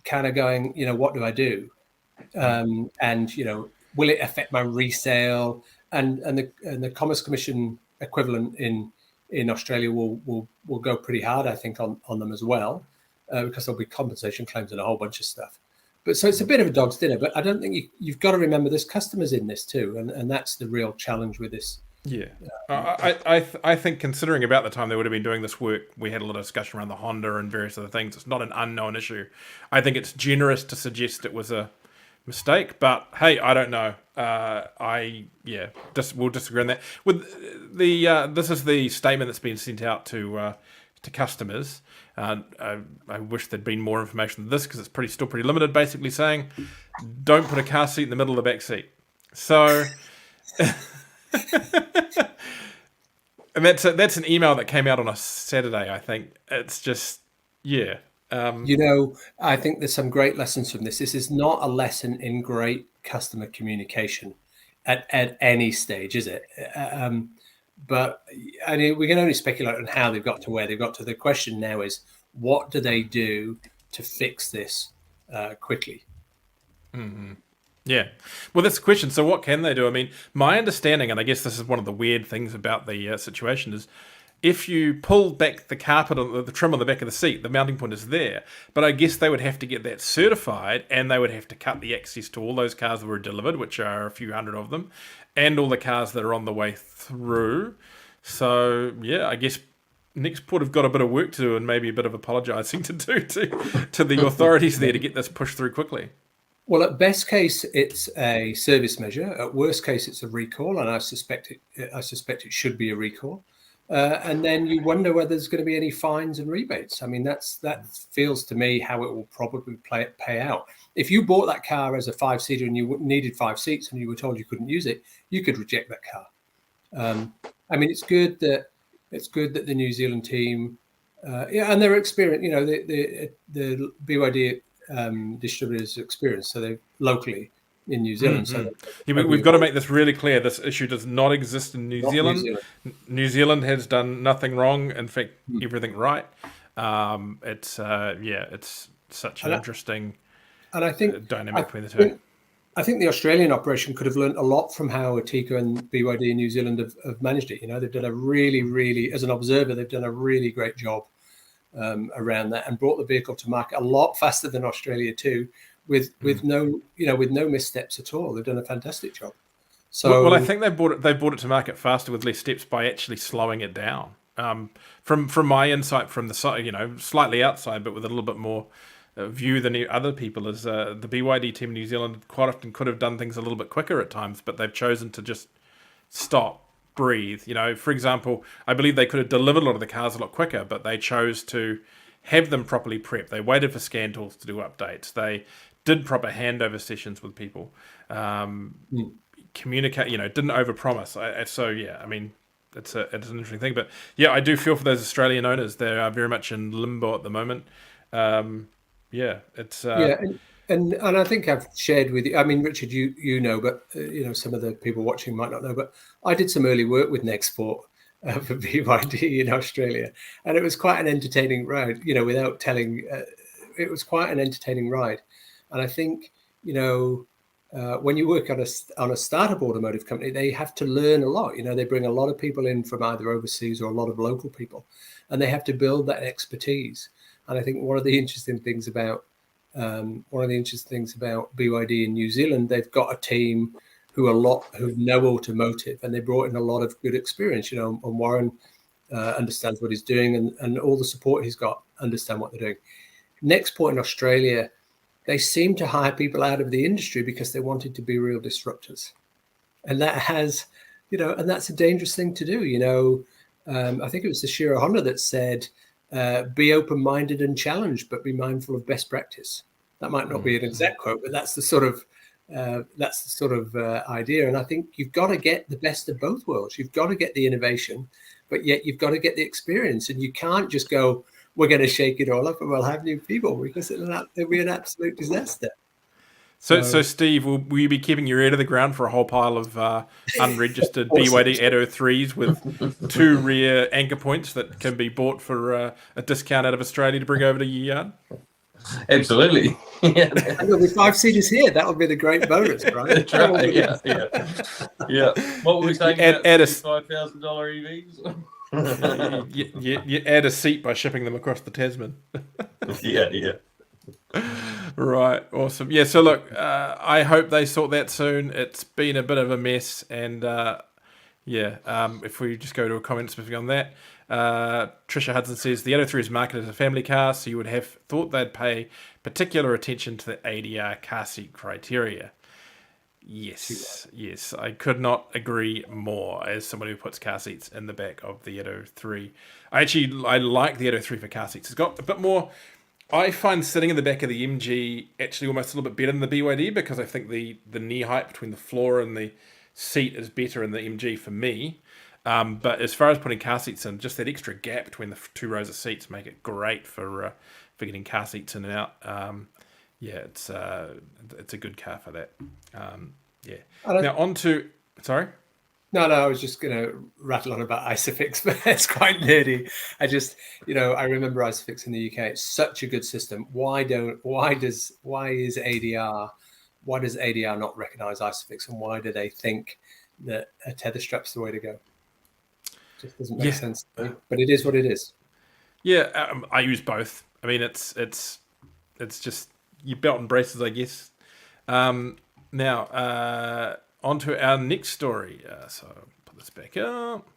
kind of going, you know, what do I do? And you know, will it affect my resale? And the Commerce Commission equivalent in Australia will go pretty hard, I think, on them as well, because there'll be compensation claims and a whole bunch of stuff. But so it's a bit of a dog's dinner. But I don't think you've got to remember there's customers in this too, and that's the real challenge with this. Yeah, I think considering about the time they would have been doing this work, we had a lot of discussion around the Honda and various other things. It's not an unknown issue. I think it's generous to suggest it was a mistake, but hey, I don't know. We'll disagree on that. With this is the statement that's been sent out to customers. I wish there'd been more information than this because it's still pretty limited. Basically saying, don't put a car seat in the middle of the back seat. So. And that's an email that came out on a Saturday, I think. It's just, yeah. I think there's some great lessons from this. This is not a lesson in great customer communication at any stage, is it? But I mean, we can only speculate on how they've got to where they've got to. The question now is, what do they do to fix this quickly? Mm-hmm. Yeah. Well, that's the question. So what can they do? I mean, my understanding, and I guess this is one of the weird things about the situation, is if you pull back the carpet or the trim on the back of the seat, the mounting point is there. But I guess they would have to get that certified, and they would have to cut the access to all those cars that were delivered, which are a few hundred of them, and all the cars that are on the way through. So, yeah, I guess Nextport have got a bit of work to do and maybe a bit of apologising to do to the authorities there to get this pushed through quickly. Well, at best case, it's a service measure. At worst case, it's a recall, and I suspect it should be a recall. And then you wonder whether there's going to be any fines and rebates. I mean, that feels to me how it will probably pay out. If you bought that car as a 5-seater and you needed 5 seats and you were told you couldn't use it, you could reject that car. I mean, it's good that the New Zealand team, and their experience. You know, the BYD distributors' experience. So they're locally in New Zealand. Mm-hmm. So we've got to make this really clear. This issue does not exist in New Zealand. New Zealand has done nothing wrong. In fact, everything right. It's such an interesting dynamic between the two. I think the Australian operation could have learned a lot from how Atika and BYD in New Zealand have managed it. You know, they've done a really, as an observer, they've done a really great job around that and brought the vehicle to market a lot faster than Australia too, with no missteps at all. They've done a fantastic job. So, well, I think they brought it to market faster with less steps by actually slowing it down. From my insight from the side, you know, slightly outside, but with a little bit more view than other people, is the BYD team in New Zealand quite often could have done things a little bit quicker at times, but they've chosen to just stop, breathe. You know, for example, I believe they could have delivered a lot of the cars a lot quicker, but they chose to have them properly prepped. They waited for scan tools to do updates. They did proper handover sessions with people. Communicate, you know, didn't overpromise. So yeah, I mean, it's an interesting thing. But yeah, I do feel for those Australian owners. They are very much in limbo at the moment. And I think I've shared with you. I mean, Richard, you know, but you know, some of the people watching might not know. But I did some early work with Nextport for BYD in Australia, and it was quite an entertaining ride. You know, without telling, it was quite an entertaining ride. And I think, you know, when you work on a startup automotive company, they have to learn a lot. You know, they bring a lot of people in from either overseas or a lot of local people, and they have to build that expertise. And I think one of the interesting things about BYD in New Zealand, they've got a team who know automotive, and they brought in a lot of good experience. You know, and Warren understands what he's doing, and all the support he's got understand what they're doing. Nextport in Australia, they seem to hire people out of the industry because they wanted to be real disruptors, and that's a dangerous thing to do. You know, I think it was the Shiro Honda that said, be open-minded and challenged, but be mindful of best practice. That might not be an exact quote, but that's the sort of idea. And I think you've got to get the best of both worlds. You've got to get the innovation, but yet you've got to get the experience. And you can't just go, we're going to shake it all up and we'll have new people, because it'll be an absolute disaster. So Steve, will you be keeping your ear to the ground for a whole pile of unregistered BYD Atto 3s with 2 rear anchor points that can be bought for a discount out of Australia to bring over to your yard? Absolutely. Yeah. And there'll be 5 seaters here. That'll be the great bonus, right? That's right. Yeah. What were we saying about $5,000 EVs? you add a seat by shipping them across the Tasman. Yeah. Right, awesome. Yeah, so look, I hope they sort that soon. It's been a bit of a mess, and if we just go to a comment specifically on that, Trisha Hudson says the Atto 3 is marketed as a family car, so you would have thought they'd pay particular attention to the ADR car seat criteria. Yes, I could not agree more as someone who puts car seats in the back of the Atto 3. I like the Atto 3 for car seats. It's got a bit more. I find sitting in the back of the MG actually almost a little bit better than the BYD, because I think the knee height between the floor and the seat is better in the MG for me. But as far as putting car seats in, just that extra gap between the two rows of seats make it great for getting car seats in and out. It's a good car for that. Now on to sorry. No, I was just going to rattle on about Isofix, but it's quite nerdy. I remember Isofix in the UK. It's such a good system. Why does ADR not recognize Isofix, and why do they think that a tether strap's the way to go? Just doesn't make sense to me, but it is what it is. Yeah, I use both. I mean, it's just your belt and braces, I guess. Now, on to our next story. So I'll put this back up.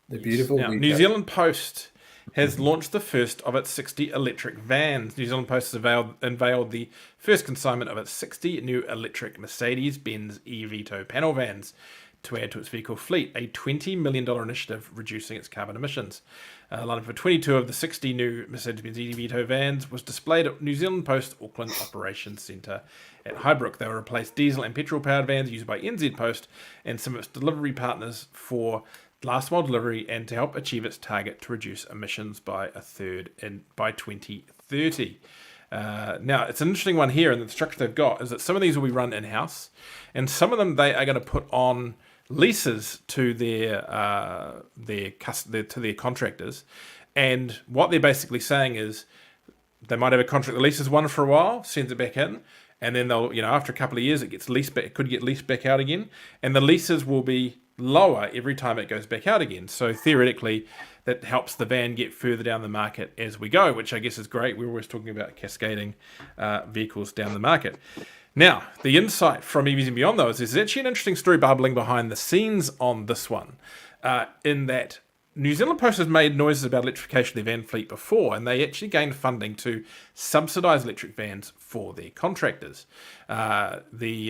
The beautiful New Zealand Post has launched the first of its 60 electric vans. New Zealand Post has unveiled the first consignment of its 60 new electric Mercedes-Benz EVTO panel vans to add to its vehicle fleet, a $20 million initiative reducing its carbon emissions. A line for 22 of the 60 new Mercedes-Benz EVTO vans was displayed at New Zealand Post Auckland Operations Centre at Highbrook. They will replace diesel and petrol-powered vans used by NZ Post and some of its delivery partners for last-mile delivery and to help achieve its target to reduce emissions by a third by 2030. Now, it's an interesting one here, and the structure they've got is that some of these will be run in-house, and some of them they are going to put on leases to their contractors. And what they're basically saying is they might have a contract that leases one for a while, sends it back in, and then they'll, after a couple of years, it gets leased back. It could get leased back out again, and the leases will be lower every time it goes back out again. So theoretically, that helps the van get further down the market as we go, which I guess is great. We're always talking about cascading vehicles down the market. Now, the insight from EVs and Beyond, though, is there's actually an interesting story bubbling behind the scenes on this one, in that New Zealand Post has made noises about electrification of their van fleet before, and they actually gained funding to subsidise electric vans for their contractors. I think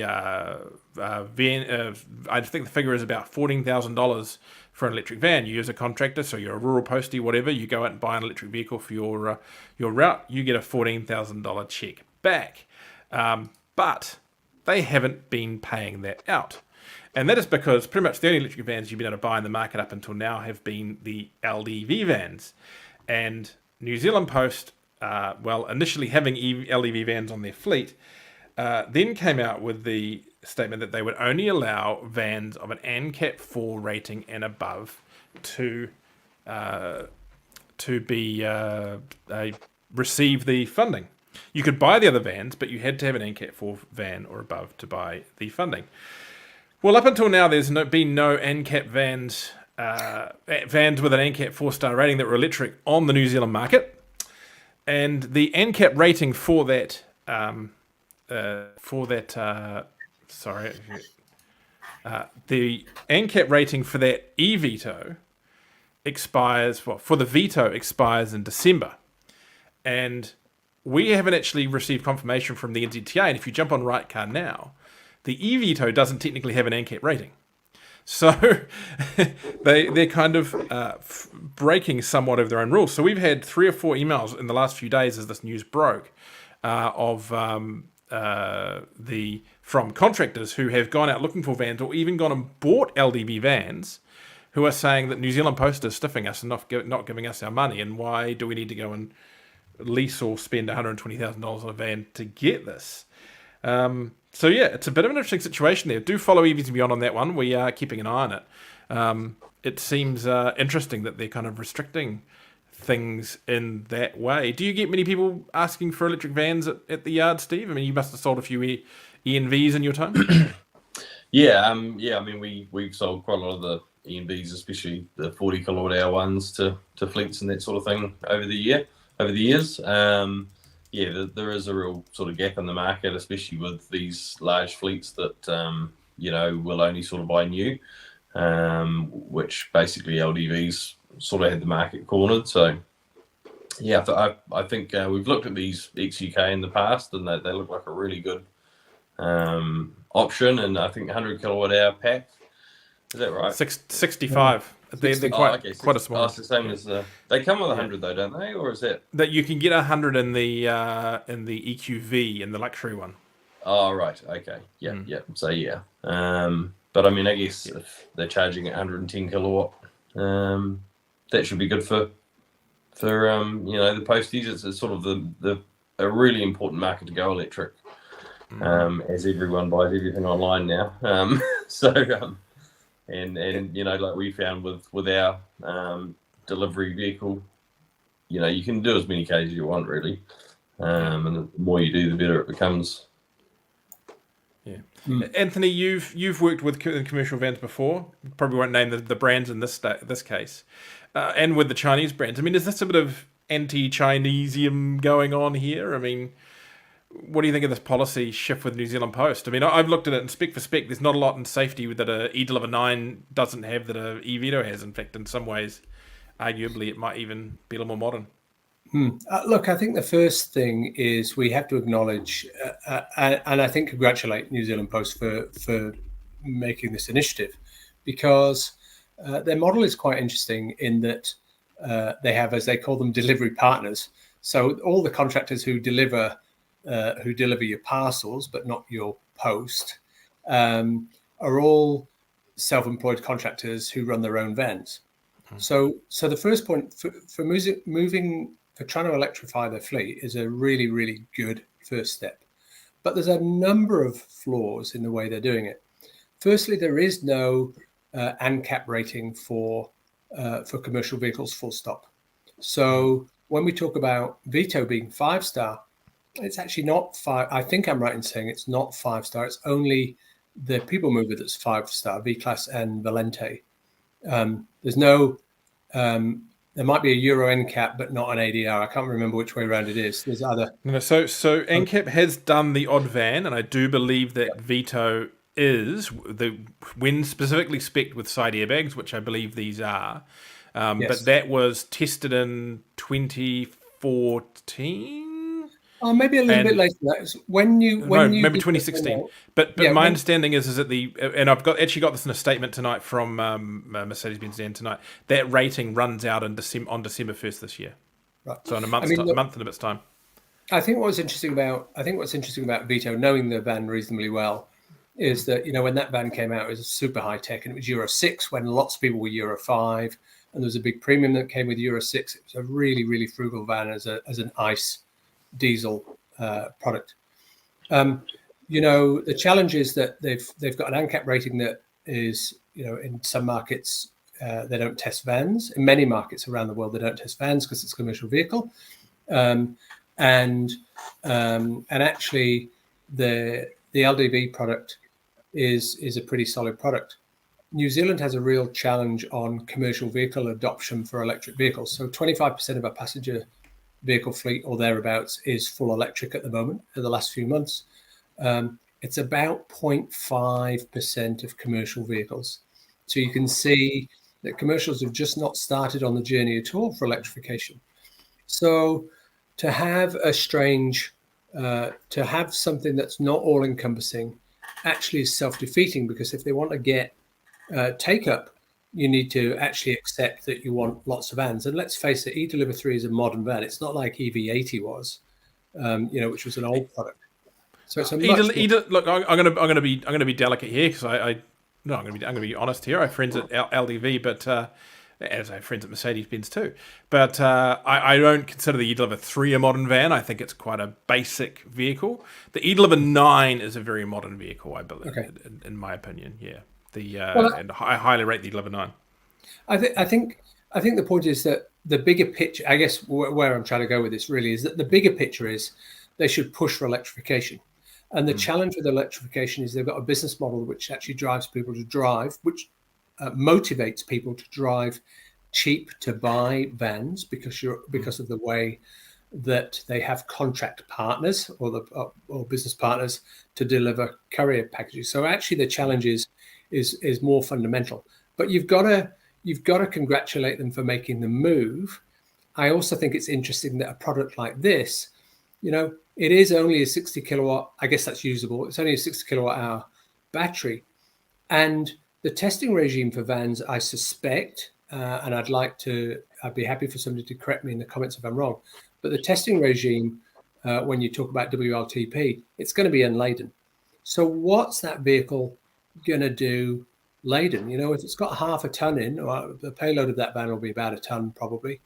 the figure is about $14,000 for an electric van. You as a contractor, so you're a rural postie, whatever, you go out and buy an electric vehicle for your route, you get a $14,000 check back. But they haven't been paying that out. And that is because pretty much the only electric vans you've been able to buy in the market up until now have been the LDV vans. And New Zealand Post, initially having LDV vans on their fleet, then came out with the statement that they would only allow vans of an ANCAP 4 rating and above to receive the funding. You could buy the other vans, but you had to have an ANCAP 4 van or above to buy the funding. Well, up until now, there's been no ANCAP vans with an ANCAP 4-star rating that were electric on the New Zealand market. And the ANCAP rating for that, the ANCAP rating for that eVito expires, for the Vito expires in December. And we haven't actually received confirmation from the NZTA, and if you jump on Rightcar now, the eVito doesn't technically have an ANCAP rating. So they're kind of breaking somewhat of their own rules. So we've had 3 or 4 emails in the last few days as this news broke from contractors who have gone out looking for vans or even gone and bought LDV vans who are saying that New Zealand Post is stiffing us and not giving us our money, and why do we need to go and lease or spend $120,000 on a van to get this? So yeah, it's a bit of an interesting situation there. Do follow EVs and Beyond on that one. We are keeping an eye on it. It seems interesting that they're kind of restricting things in that way. Do you get many people asking for electric vans at the yard, Steve? I mean, you must have sold a few ENVs in your time. Yeah. I mean, we've sold quite a lot of the ENVs, especially the 40 kilowatt hour ones to fleets and that sort of thing over the years. There is a real sort of gap in the market, especially with these large fleets that will only sort of buy new, which basically LDVs sort of had the market cornered. So yeah, I think we've looked at these XUK in the past, and they look like a really good option. And I think 100 kilowatt hour pack, is that right? 65. They're quite a small. It's the same as they come with 100 though, don't they? Or is that you can get 100 in the EQV, in the luxury one? Oh, right. Okay. Yeah. Yeah. So yeah. But I mean, I guess if they're charging at 110 kilowatt, that should be good for the posties. It's sort of a really important market to go electric, as everyone buys everything online now. Like we found with our delivery vehicle, you can do as many Ks as you want, really. And the more you do, the better it becomes. Yeah, Anthony, you've worked with commercial vans before. Probably won't name the brands in this case, and with the Chinese brands. I mean, is this a bit of anti-Chinesium going on here? I mean, what do you think of this policy shift with New Zealand Post? I mean, I've looked at it, and spec for spec, there's not a lot in safety that a eDeliver 9 doesn't have that a eVito has. In fact, in some ways, arguably, it might even be a little more modern. Look, I think the first thing is we have to acknowledge, and I think congratulate New Zealand Post for making this initiative, because their model is quite interesting in that they have, as they call them, delivery partners. So all the contractors who deliver your parcels but not your post are all self-employed contractors who run their own vans. So the first point for trying to electrify their fleet is a really, really good first step. But there's a number of flaws in the way they're doing it. Firstly, there is no ANCAP rating for commercial vehicles, full stop. So when we talk about Vito being 5-star, it's actually not 5. I think I'm right in saying it's not 5-star. It's only the People Mover that's 5-star, V-Class and Valente. There's no... there might be a Euro NCAP, but not an ADR. I can't remember which way around it is. There's other. No, so NCAP has done the odd van, and I do believe that Vito is when specifically spec'd with side airbags, which I believe these are. Yes. But that was tested in 2014. Oh, maybe a little bit later than that. Maybe 2016. But my understanding is that and I've actually got this in a statement tonight from Mercedes-Benz Dan tonight. That rating runs out on December 1st this year. Right. So in a month and a bit's time. I think what's interesting about Vito, knowing the van reasonably well, is that when that van came out, it was super high tech, and it was Euro 6 when lots of people were Euro 5, and there was a big premium that came with Euro 6. It was a really, really frugal van as an ICE diesel product. The challenge is that they've got an ANCAP rating that is, in some markets they don't test vans. In many markets around the world, they don't test vans because it's a commercial vehicle. And actually, the LDV product is a pretty solid product. New Zealand has a real challenge on commercial vehicle adoption for electric vehicles. So 25% of our passenger vehicle fleet or thereabouts is full electric at the moment for the last few months. It's about 0.5% of commercial vehicles. So you can see that commercials have just not started on the journey at all for electrification. So to have to have something that's not all encompassing actually is self-defeating, because if they want to get take up, you need to actually accept that you want lots of vans. And let's face it, eDeliver 3 is a modern van. It's not like EV80 was, which was an old product. So it's a look. I'm going to be delicate here because I'm going to be honest here. I have friends at LDV, but as I have friends at Mercedes-Benz too. But I don't consider the eDeliver 3 a modern van. I think it's quite a basic vehicle. The eDeliver 9 is a very modern vehicle, I believe, in my opinion. Yeah. And I highly rate the eDeliver 9. I think the point is that the bigger picture, I guess where I'm trying to go with this really, is that the bigger picture is they should push for electrification. And the challenge with electrification is they've got a business model which actually drives people to drive, which motivates people to drive cheap to buy vans because of the way that they have contract partners or business partners to deliver courier packages. So actually the challenge is more fundamental. But you've got to congratulate them for making the move. I also think it's interesting that a product like this, it is only a 60 kilowatt. I guess that's usable. It's only a 60 kilowatt hour battery, and the testing regime for vans, I suspect, and I'd be happy for somebody to correct me in the comments if I'm wrong, but the testing regime when you talk about WLTP, it's going to be unladen. So what's that vehicle going to do laden? You know, if it's got half a ton in, or the payload of that van will be about a ton probably.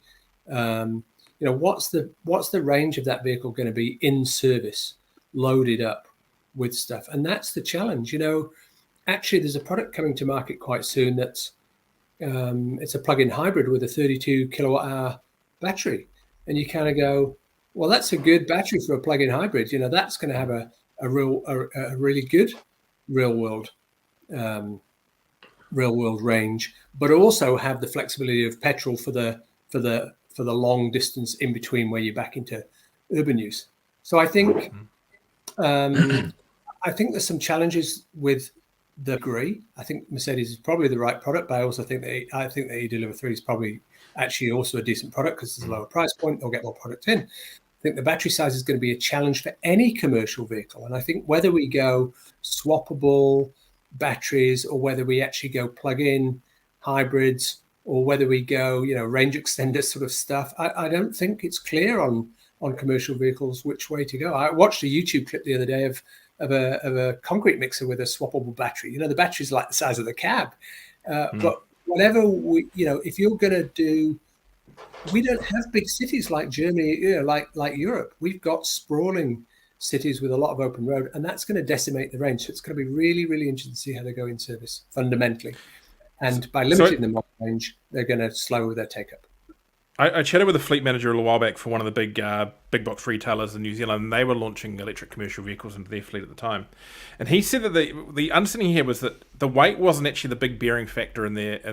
You know, what's the range of that vehicle going to be in service, loaded up with stuff? And that's the challenge. You know, actually, there's a product coming to market quite soon that's it's a plug-in hybrid with a 32 kilowatt hour battery, and you kind of go, well, that's a good battery for a plug-in hybrid. You know, that's going to have a really good real world range, but also have the flexibility of petrol for the long distance in between where you're back into urban use. So I think there's some challenges with the degree. I think Mercedes is probably the right product, but I also think the E-Deliver 3 is probably actually also a decent product because it's a lower price point. They'll get more product in. I think the battery size is going to be a challenge for any commercial vehicle. And I think whether we go swappable batteries or whether we actually go plug-in hybrids or whether we go, you know, range extender sort of stuff, I don't think it's clear on commercial vehicles which way to go. I watched a YouTube clip the other day of a concrete mixer with a swappable battery. You know, the battery's like the size of the cab. But whatever if you're going to do, we don't have big cities like Germany, you know, like Europe. We've got sprawling cities with a lot of open road, and that's going to decimate the range. So it's going to be really, really interesting to see how they go in service fundamentally. And by limiting them on range, they're going to slow their take up. I chatted with a fleet manager a little while back for one of the big box retailers in New Zealand, and they were launching electric commercial vehicles into their fleet at the time. And he said that the understanding here was that the weight wasn't actually the big bearing factor in it,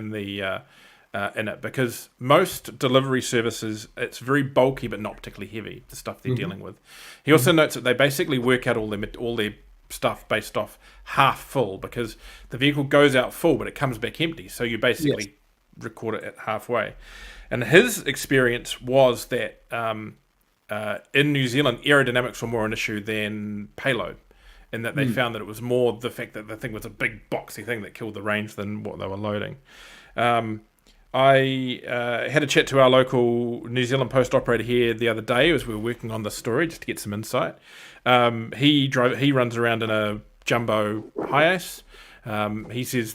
because most delivery services, it's very bulky but not particularly heavy, the stuff they're dealing with. He also notes that they basically work out all their stuff based off half full, because the vehicle goes out full but it comes back empty, so you basically record it at halfway. And his experience was that in New Zealand, aerodynamics were more an issue than payload, in that they found that it was more the fact that the thing was a big boxy thing that killed the range than what they were loading. I had a chat to our local New Zealand post operator here the other day as we were working on the story, just to get some insight. He runs around in a jumbo Hiace. He says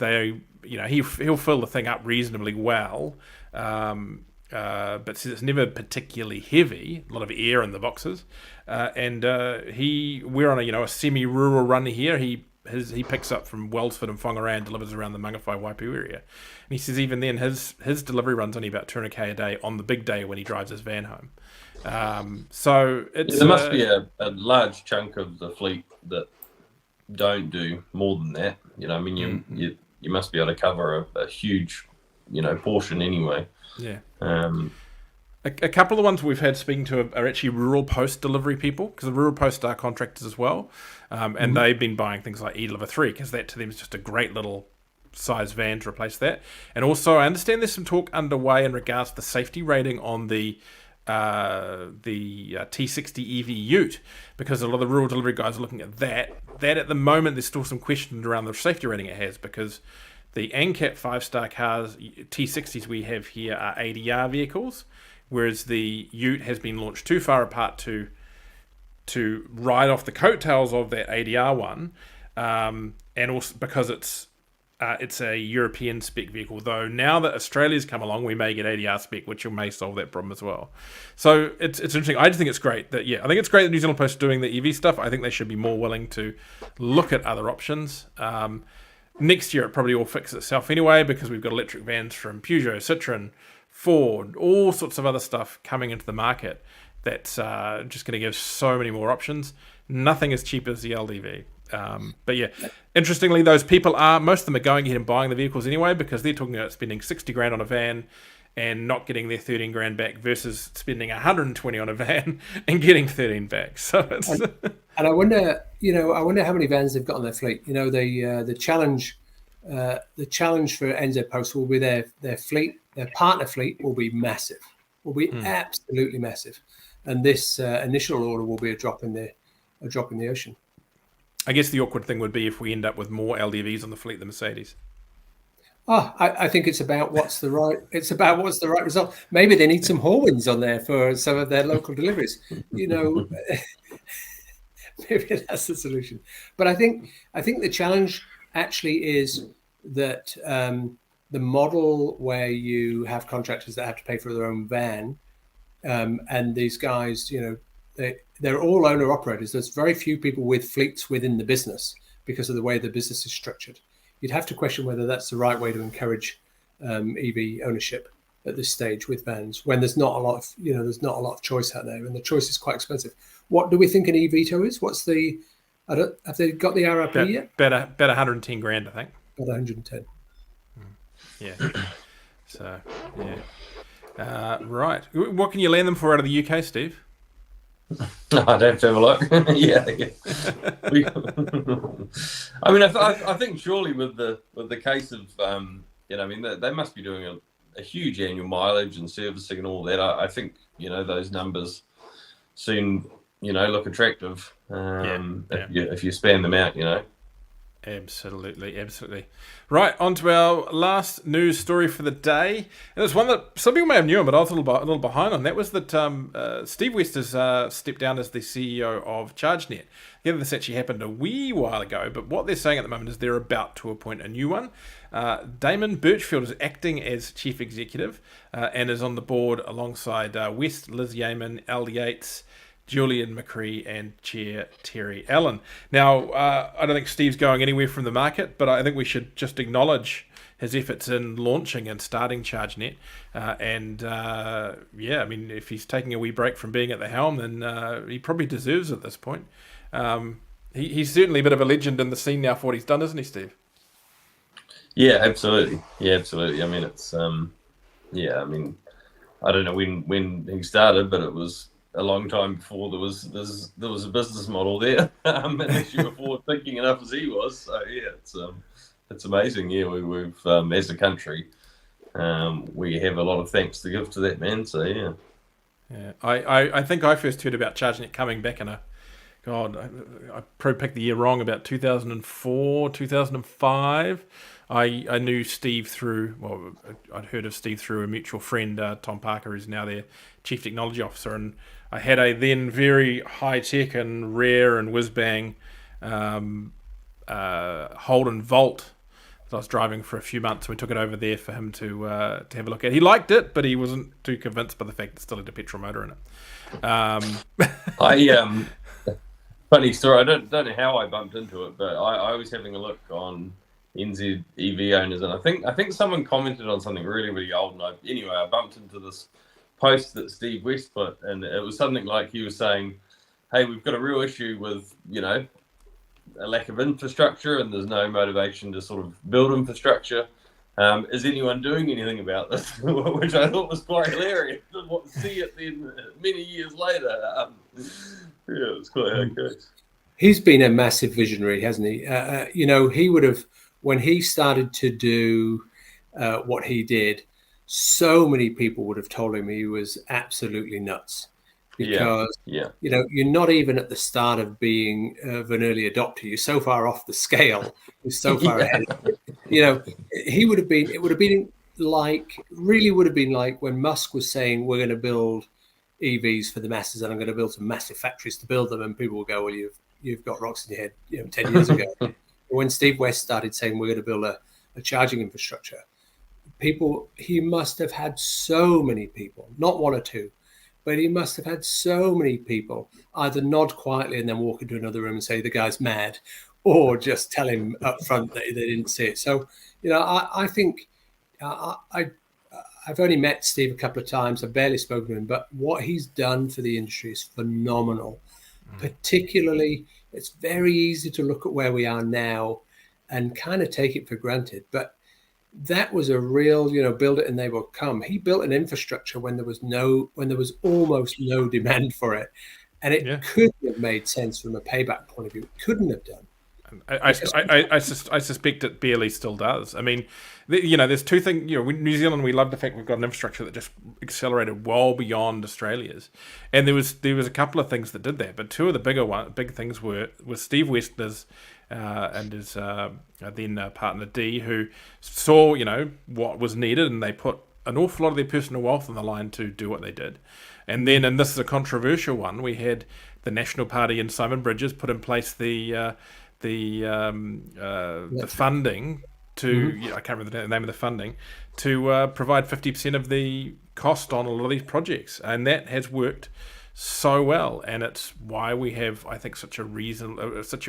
he'll fill the thing up reasonably well, but says it's never particularly heavy. A lot of air in the boxes, and we're on a semi-rural run here. He picks up from Wellsford and Whangarei and delivers around the Mangawhai Waipu area. And he says even then his delivery run's only about 200k a day on the big day when he drives his van home. So it's there must be a large chunk of the fleet that don't do more than that. You know, I mean, you must be able to cover a huge, portion anyway. Yeah. A couple of the ones we've had speaking to are actually rural post delivery people, because the rural post are contractors as well, and they've been buying things like E-Deliver 3 because that to them is just a great little size van to replace that. And also, I understand there's some talk underway in regards to the safety rating on the T60 EV Ute, because a lot of the rural delivery guys are looking at that. That at the moment, there's still some questions around the safety rating it has, because the ANCAP 5-star cars, T60s we have here, are ADR vehicles, whereas the Ute has been launched too far apart to ride off the coattails of that ADR one, and also because it's a European spec vehicle. Though now that Australia's come along, we may get ADR spec, which may solve that problem as well. So it's interesting. I just think it's great that I think it's great that New Zealand Post are doing the EV stuff. I think they should be more willing to look at other options. Next year, it probably all fixes itself anyway, because we've got electric vans from Peugeot, Citroen, Ford, all sorts of other stuff coming into the market that's just going to give so many more options. Nothing as cheap as the LDV. But yeah, interestingly, those people most of them are going ahead and buying the vehicles anyway, because they're talking about spending 60 grand on a van and not getting their 13 grand back versus spending 120 on a van and getting 13 back. So it's and I wonder how many vans they've got on their fleet. The challenge for NZ Post will be their fleet. Their partner fleet will be massive. Will be absolutely massive, and this initial order will be a drop in the ocean. I guess the awkward thing would be if we end up with more LDVs on the fleet than Mercedes. I think it's about what's the right result. Maybe they need some Horwins on there for some of their local deliveries. Maybe that's the solution. But I think the challenge actually is that the model where you have contractors that have to pay for their own van, and these guys, they're all owner operators. There's very few people with fleets within the business because of the way the business is structured. You'd have to question whether that's the right way to encourage EV ownership at this stage with vans, when there's not a lot of choice out there, and the choice is quite expensive. What do we think an eVTOL is? What's the? Have they got the RRP yet? About 110 grand, I think. About 110. Yeah. So yeah. Right. What can you land them for out of the UK, Steve? I'd have to have a look. yeah. I mean, I think surely with the case of they must be doing a huge annual mileage and servicing and all that. I think those numbers soon look attractive if you span them out. Absolutely. Right, on to our last news story for the day. And it's one that some people may have known, but I was a little behind on. That was that Steve West has stepped down as the CEO of ChargeNet. Again, this actually happened a wee while ago, but what they're saying at the moment is they're about to appoint a new one. Damon Birchfield is acting as chief executive and is on the board alongside West, Liz Yeaman, Al Yates, Julian McCree and Chair Terry Allen. Now, I don't think Steve's going anywhere from the market, but I think we should just acknowledge his efforts in launching and starting ChargeNet. I mean, if he's taking a wee break from being at the helm, then he probably deserves it at this point. He's certainly a bit of a legend in the scene now for what he's done, isn't he, Steve? Yeah, absolutely. I mean, it's I don't know when he started, but it was a long time before there was a business model there, and actually before thinking enough as he was. So yeah, it's amazing. Yeah, we've as a country, we have a lot of thanks to give to that man. So yeah. Yeah, I think I first heard about ChargeNet coming back in I probably picked the year wrong, about 2004, 2005. I knew Steve I'd heard of Steve through a mutual friend, Tom Parker, who's now their Chief Technology Officer, and I had a then very high-tech and rare and whiz-bang Holden Volt that I was driving for a few months. We took it over there for him to have a look at. He liked it, but he wasn't too convinced by the fact it still had a petrol motor in it. Funny story. I don't know how I bumped into it, but I was having a look on NZ EV owners, and I think someone commented on something really, really old, and I bumped into this post that Steve West put, and it was something like he was saying, hey, we've got a real issue with a lack of infrastructure, and there's no motivation to sort of build infrastructure. Is anyone doing anything about this? Which I thought was quite hilarious. See it then many years later. It's quite how it goes. He's been a massive visionary, hasn't he? He would have, when he started to do what he did, so many people would have told him he was absolutely nuts, because you're not even at the start of being of an early adopter. You're so far off the scale. You're so far ahead. He would have been. It would have been like when Musk was saying, "We're going to build EVs for the masses, and I'm going to build some massive factories to build them," and people will go, "Well, you've got rocks in your head." 10 years ago, when Steve West started saying, "We're going to build a charging infrastructure," he must have had so many people, not one or two, but he must have had so many people either nod quietly and then walk into another room and say the guy's mad, or just tell him up front that they didn't see it. So, I think I've only met Steve a couple of times. I've barely spoken to him, but what he's done for the industry is phenomenal. Particularly, it's very easy to look at where we are now and kind of take it for granted, but that was a real, build it and they will come. He built an infrastructure when there was almost no demand for it, and it couldn't have made sense from a payback point of view. It couldn't have done. I suspect it barely still does. I mean, there's two things. New Zealand, we love the fact we've got an infrastructure that just accelerated well beyond Australia's, and there was a couple of things that did that. But two of the big things were Steve West's and his then partner D, who saw what was needed, and they put an awful lot of their personal wealth on the line to do what they did. And then, and this is a controversial one, we had the National Party and Simon Bridges put in place the funding to I can't remember the name of the funding to provide 50% of the cost on a lot of these projects, and that has worked so well, and it's why we have, I think, such a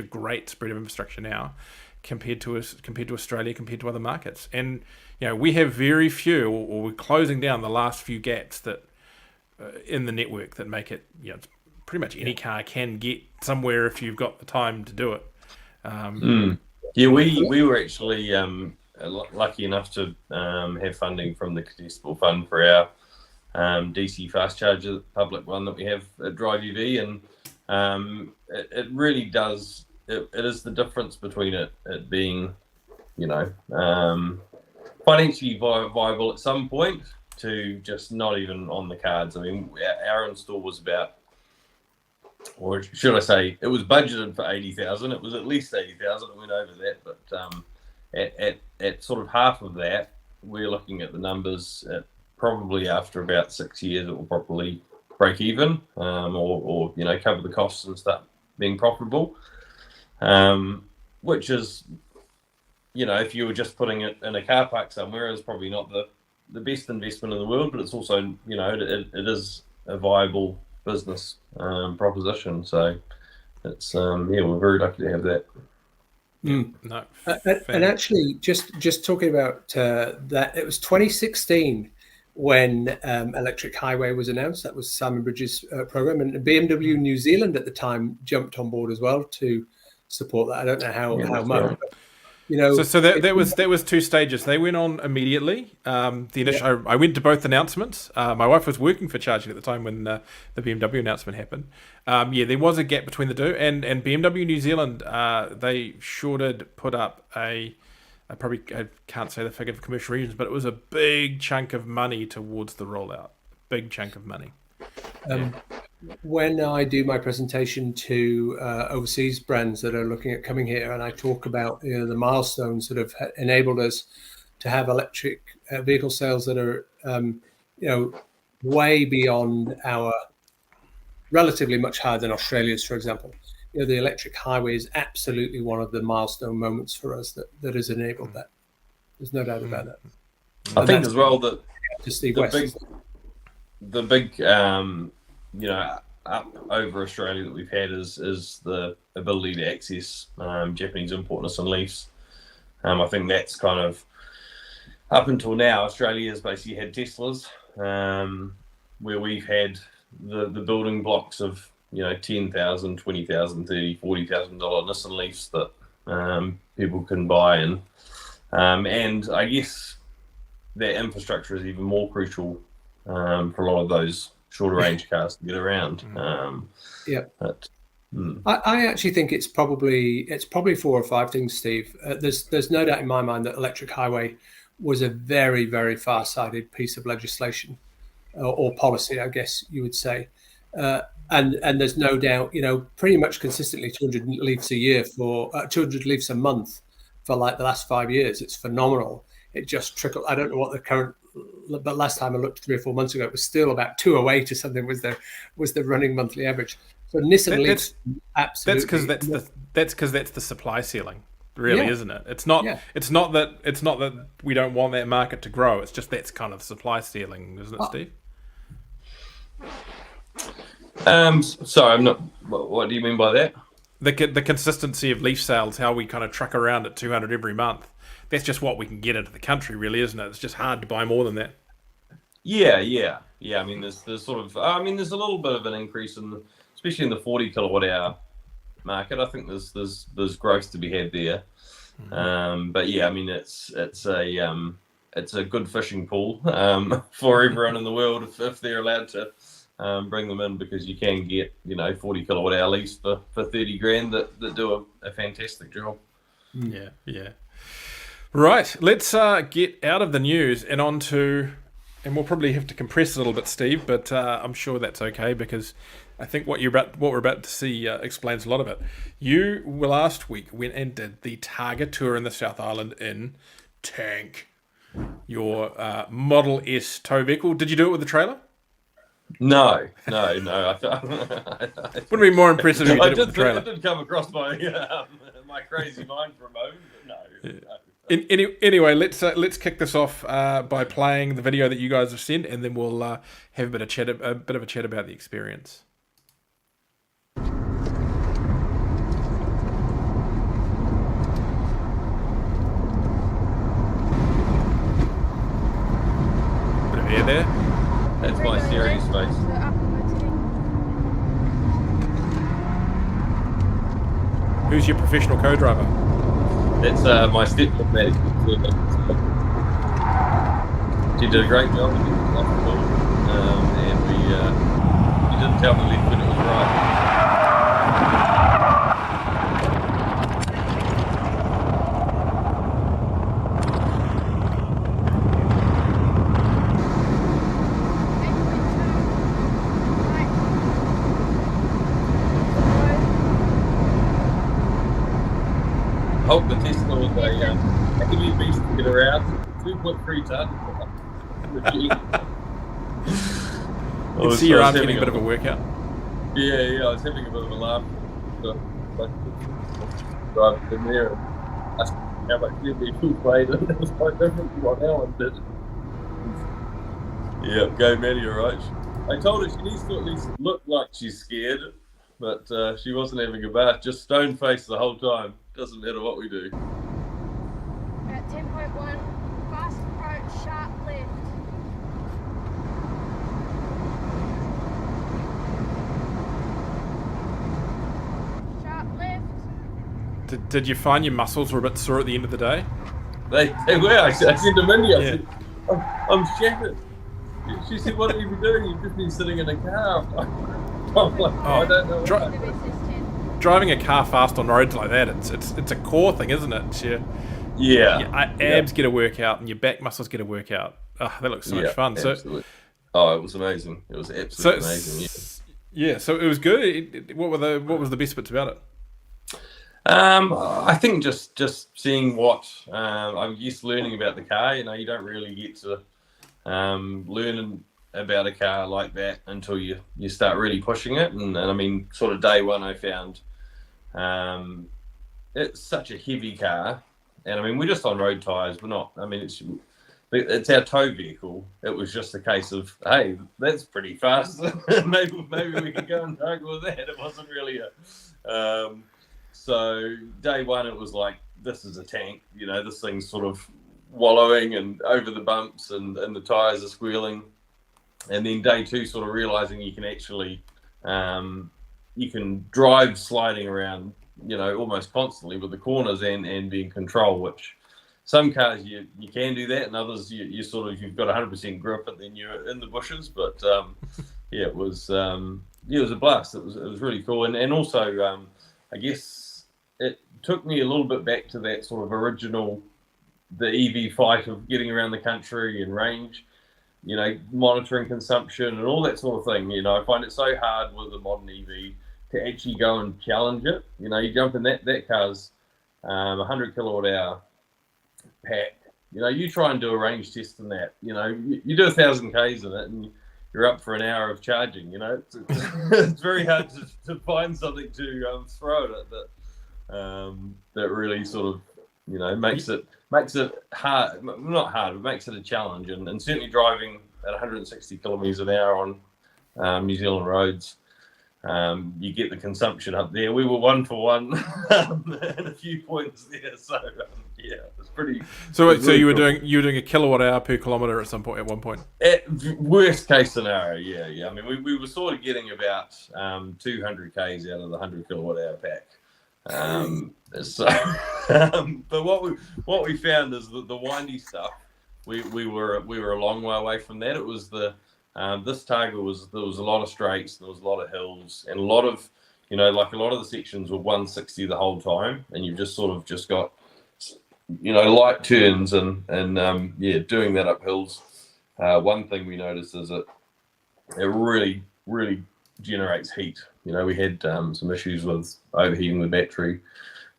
great spread of infrastructure now compared to Australia, compared to other markets. And we have very few, or we're closing down the last few gaps that in the network that make it it's pretty much any car can get somewhere if you've got the time to do it. Yeah, we were actually lucky enough to have funding from the Contestable Fund for our DC fast charger, public one that we have at Drive EV, and it really does. It is the difference between it being, financially viable at some point to just not even on the cards. I mean, our install was about, or should I say, it was budgeted for 80,000. It was at least 80,000. It went over that, but at sort of half of that, we're looking at the numbers at probably after about 6 years, it will probably break even, or cover the costs and start being profitable. Which is, if you were just putting it in a car park somewhere, is probably not the best investment in the world, but it's also, it is a viable business proposition. So it's we're very lucky to have that. No, and actually, just talking about that, it was 2016 when Electric Highway was announced. That was Simon Bridges' program, and BMW New Zealand at the time jumped on board as well to support that. I don't know how much. Right. But, so that was two stages. They went on immediately. The initial, I went to both announcements. My wife was working for charging at the time when the BMW announcement happened. There was a gap between the two, and BMW New Zealand, they sure did put up I can't say the figure for commercial regions, but it was a big chunk of money towards the rollout. Big chunk of money. When I do my presentation to overseas brands that are looking at coming here, and I talk about the milestones that have enabled us to have electric vehicle sales that are way beyond our relatively much higher than Australia's, for example. The Electric Highway is absolutely one of the milestone moments for us that has enabled that. There's no doubt about that. I think as well that the big up over Australia that we've had is the ability to access Japanese import Nissan Leafs. I think that's kind of, up until now, Australia has basically had Teslas, where we've had the building blocks of $10,000, $20,000, $30,000, $40,000 Nissan Leafs that people can buy, and I guess that infrastructure is even more crucial for a lot of those shorter range cars to get around. I actually think it's probably 4 or 5 things, Steve. There's no doubt in my mind that Electric Highway was a very, very far-sighted piece of legislation or policy, I guess you would say. And there's no doubt, pretty much consistently 200 Leafs a year for 200 Leafs a month for like the last 5 years. It's phenomenal. It just trickled. I don't know what the current, but last time I looked 3 or 4 months ago, it was still about 208 or something was the running monthly average. So Nissan Leafs, absolutely. That's because that's the supply ceiling, really, isn't it? It's not. Yeah. It's not that we don't want that market to grow. It's just that's kind of the supply ceiling, isn't it, Steve? Sorry, I'm not. What do you mean by that? The consistency of Leaf sales, how we kind of truck around at 200 every month. That's just what we can get into the country, really, isn't it? It's just hard to buy more than that. Yeah. I mean, there's sort of. There's a little bit of an increase especially in the 40 kilowatt hour market. I think there's growth to be had there. Mm-hmm. But yeah, I mean, it's a good fishing pool for everyone in the world if they're allowed to bring them in, because you can get 40 kilowatt hour leases for 30 grand that do a fantastic job. Yeah. Right, let's get out of the news and on to And we'll probably have to compress it a little bit, Steve, but I'm sure that's okay because I think what we're about to see explains a lot of it. You last week went and did the Targa tour in the South Island in Tank, your Model S tow vehicle. Did you do it with the trailer? No. Wouldn't it be more impressive if you did it with the trailer? It did come across my my crazy mind for a moment, but no. Anyway, let's kick this off by playing the video that you guys have sent, and then we'll have a bit of a chat about the experience. Bit of air there. That's my serious face. Who's your professional co-driver? That's my stepdad, Maddie. She did a great job. And he didn't tell me when it was right. I hope the Tesla was a heavy beast to get around. 2.3 ton. You can see your arm getting a bit of a workout. Yeah, I was having a bit of a laugh. So, driving in there and asked how much the vehicle weighed, and it was quite different from what Alan did. Yeah, go Maddie, alright. I told her she needs to at least look like she's scared, but she wasn't having a bath, just stone face the whole time. Doesn't matter what we do. At 10.1, fast approach, sharp left. Sharp left. Did you find your muscles were a bit sore at the end of the day? They were. I said to Mindy, I said, I'm shattered. She said, what have you been doing? You've just been sitting in a car. I'm like, I don't know. Driving a car fast on roads like that, it's a core thing, isn't it? Your abs get a workout and your back muscles get a workout. Oh, that looks so much fun. Absolutely. So, it was amazing. It was absolutely amazing. Yeah, so it was good. What was the best bits about it? I think just seeing what I'm used to learning about the car. You don't really get to learn about a car like that until you start really pushing it. And I mean, sort of day one, I found it's such a heavy car, and I mean, we're just on road tires. We're not. I mean, it's our tow vehicle. It was just a case of, hey, that's pretty fast. maybe we could go and Targa with that. It wasn't really a. So day one, it was like, this is a tank. This thing's sort of wallowing and over the bumps, and the tires are squealing. And then day two, sort of realizing you can actually, you can drive sliding around, almost constantly with the corners and be in control, which some cars you can do that, and others you've got 100% grip and then you're in the bushes. But it was a blast. It was really cool. And also, I guess it took me a little bit back to that sort of original, the EV fight of getting around the country and range. Monitoring consumption and all that sort of thing. I find it so hard with a modern EV to actually go and challenge it. You jump in that car's 100 kilowatt hour pack. You try and do a range test in that. You do 1,000 Ks in it and you're up for an hour of charging. It's very hard to find something to throw at it that really sort of makes it hard, not hard, but makes it a challenge. And certainly driving at 160 kilometres an hour on New Zealand roads, you get the consumption up there. We were 1 for 1 at a few points there, so it's pretty. So you were doing a kilowatt hour per kilometre at one point. At worst case scenario, yeah. I mean, we were sort of getting about 200 Ks out of the 100 kilowatt hour pack. But what we found is that the windy stuff, we were a long way away from that. It was this Targa there was a lot of straights, there was a lot of hills, and a lot of like a lot of the sections were 160 the whole time, and you've just got light turns and doing that up hills. one thing we noticed is that it really, really generates heat. We had some issues with overheating the battery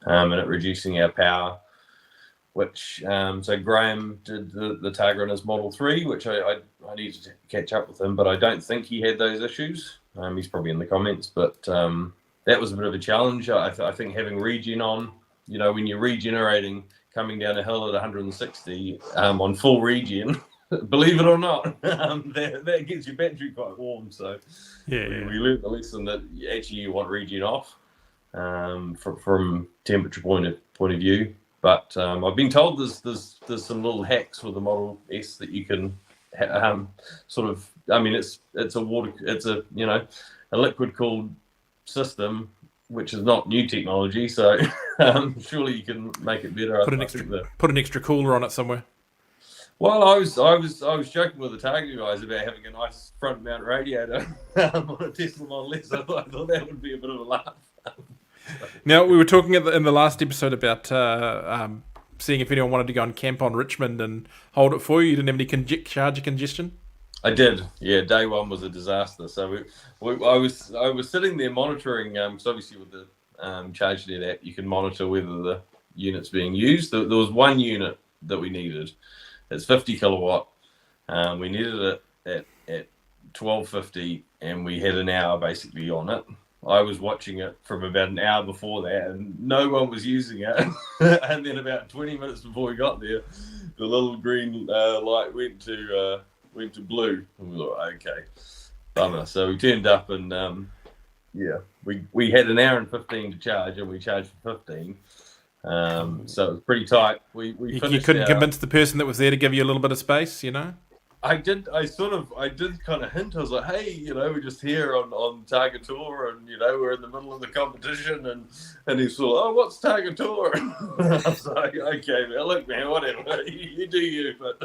and it reducing our power, which so Graham did the Targa in his Model 3, which I needed to catch up with him, but I don't think he had those issues. He's probably in the comments, but that was a bit of a challenge. I think having regen on, when you're regenerating, coming down a hill at 160 on full regen, believe it or not, that gets your battery quite warm. So we learned the lesson that actually you want regen off from temperature point of view. But I've been told there's some little hacks with the Model S that you can sort of. I mean, it's a liquid cooled system, which is not new technology. So surely you can make it better. Put an extra cooler on it somewhere. Well, I was joking with the Targa guys about having a nice front mount radiator on a Tesla Model S. I thought that would be a bit of a laugh. Now, we were talking in the last episode about seeing if anyone wanted to go and camp on Richmond and hold it for you. You didn't have any charger congestion? I did. Yeah, day one was a disaster. So I was sitting there monitoring, because obviously with the ChargeNet app, you can monitor whether the unit's being used. There was one unit that we needed. It's 50 kilowatt. We needed it at 12:50, and we had an hour basically on it. I was watching it from about an hour before that, and no one was using it. And then about 20 minutes before we got there, the little green light went to blue. And we thought, okay, bummer. So we turned up, and we had an hour and 15 to charge, and we charged for 15. So it was pretty tight. You couldn't convince the person that was there to give you a little bit of space, I did kind of hint. I was like, hey, we're just here on Targa Tour, and we're in the middle of the competition, and he's sort of, oh, what's Targa Tour? I was like, okay, man, look, man, whatever, you do you, but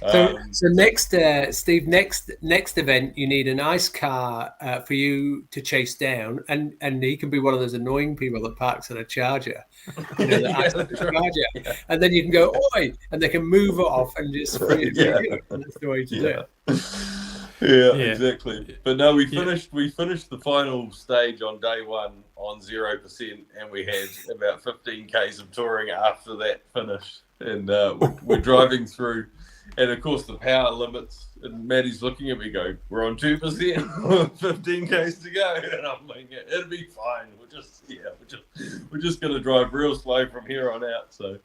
so next, Steve, next event, you need a nice car for you to chase down, and he can be one of those annoying people that parks at a charger, charger. And then you can go, oi, and they can move off and just free it. That's the way to do it. Yeah, exactly. But no, we finished the final stage on day one on 0%, and we had about 15 Ks of touring after that finished, and we're driving through. And of course, the power limits. And Maddie's looking at me, go, "We're on 2%, 15 k's to go." And I'm like, "It'll be fine. We're just going to drive real slow from here on out." So,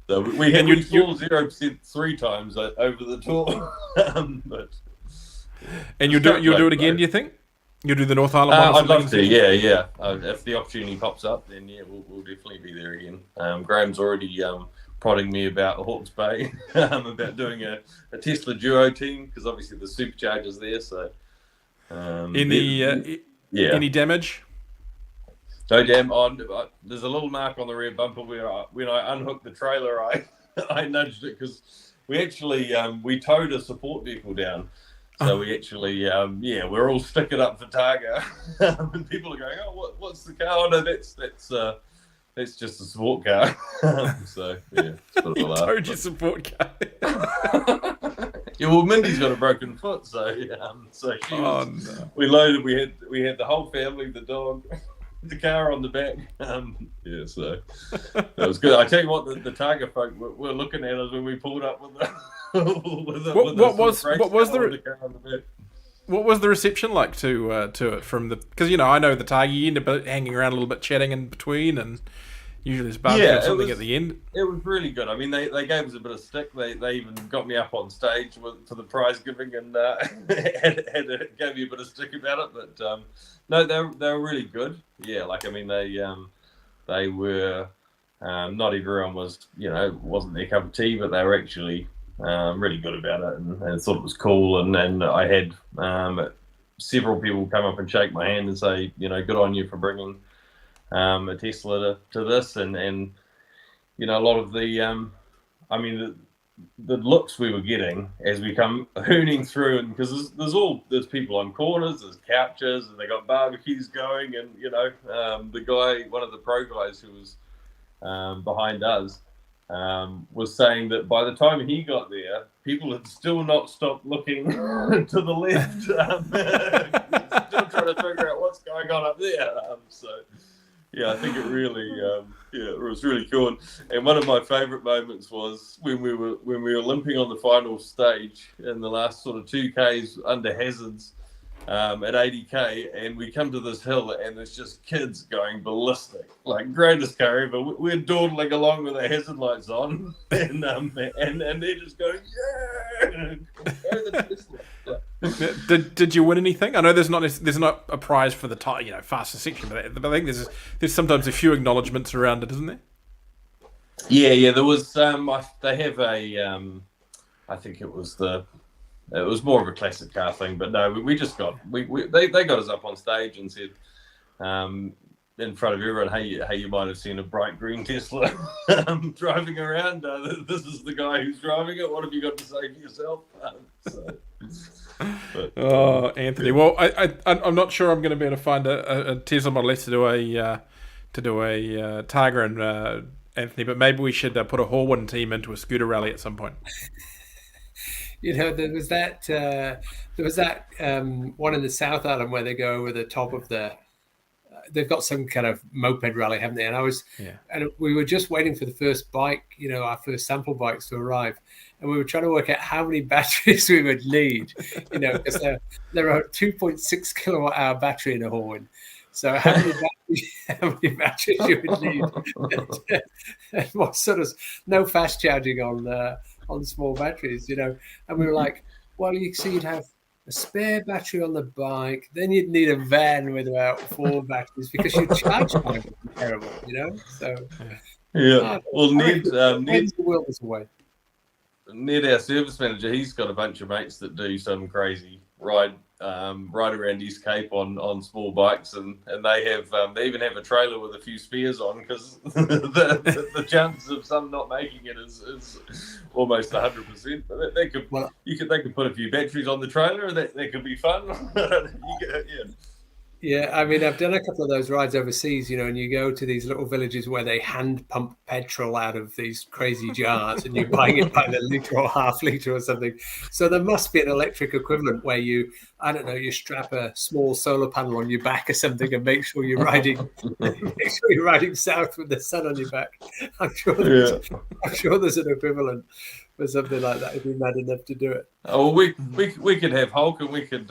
So we saw 0% 3 times over the tour. And you'll do it again? Do you think you'll do the North Island one? I'd love to. Yeah. If the opportunity pops up, then we'll definitely be there again. Graham's already prodding me about Hawke's Bay, about doing a Tesla Duo team, because obviously the supercharger's there. So, any damage? No damn. There's a little mark on the rear bumper where when I unhooked the trailer, I nudged it, because we actually we towed a support vehicle down. So we actually we're all sticking up for Targa, and people are going, "Oh, what's the car?" Oh, no, that's just a support car. So it's a bit of a laugh. Towed your support car. Well, Mindy's got a broken foot, so we loaded. We had the whole family, the dog, the car on the back. So that was good. I tell you what, the Targa folk were looking at us when we pulled up with the. What was the reception like to it from the? Because I know the Targa, you end up hanging around a little bit, chatting in between, and usually there's barbecue or something at the end. It was really good. I mean, they gave us a bit of stick. They even got me up on stage for the prize giving, and gave me a bit of stick about it. But no, they were really good. Yeah, they were. Not everyone was, wasn't their cup of tea, but they were actually really good about it, and thought it was cool. And then I had several people come up and shake my hand and say, good on you for bringing a Tesla to this, and a lot of the the looks we were getting as we come hooning through, and because there's people on corners, there's couches, and they got barbecues going, and the guy, one of the pro guys who was behind us, was saying that by the time he got there, people had still not stopped looking to the left, still trying to figure out what's going on up there. Yeah, I think it really, it was really cool. And one of my favourite moments was when we were limping on the final stage in the last sort of 2Ks under hazards at 80k, and we come to this hill and there's just kids going ballistic, like greatest car ever. We're dawdling along with the hazard lights on, and they're just going, yeah. Did you win anything? I know there's not a prize for the fastest section, but I think there's sometimes a few acknowledgements around it, isn't there? Yeah. There was they have a I think it was more of a classic car thing, but no, they got us up on stage and said in front of everyone, hey, you might have seen a bright green Tesla driving around. This is the guy who's driving it. What have you got to say for yourself? Anthony. Well, I'm not sure I'm going to be able to find a Tesla Model S to do a Targa and Anthony, but maybe we should put a Horwin team into a scooter rally at some point. There was that one in the South Island where they go over the top of they've got some kind of moped rally, haven't they? And we were just waiting for the first bike, our first sample bikes to arrive. And we were trying to work out how many batteries we would need, because there are a 2.6 kilowatt hour battery in a Horwin. So how many batteries you would need? And what sort of, no fast charging on small batteries, and we were like, well, you'd have a spare battery on the bike, then you'd need a van with about 4 batteries because your charge time would be terrible, So Ned, the world is away. Ned, our service manager, he's got a bunch of mates that do some crazy ride around East Cape on small bikes, and they even have a trailer with a few spares on, because the chances of some not making it is almost 100%. But they could put a few batteries on the trailer, and that could be fun. Yeah, I mean, I've done a couple of those rides overseas, and you go to these little villages where they hand pump petrol out of these crazy jars, and you're buying it by the litre or half litre or something. So there must be an electric equivalent where you strap a small solar panel on your back or something and make sure you're riding south with the sun on your back. I'm sure there's an equivalent for something like that if you're mad enough to do it. Oh, we could have Hulk, and we could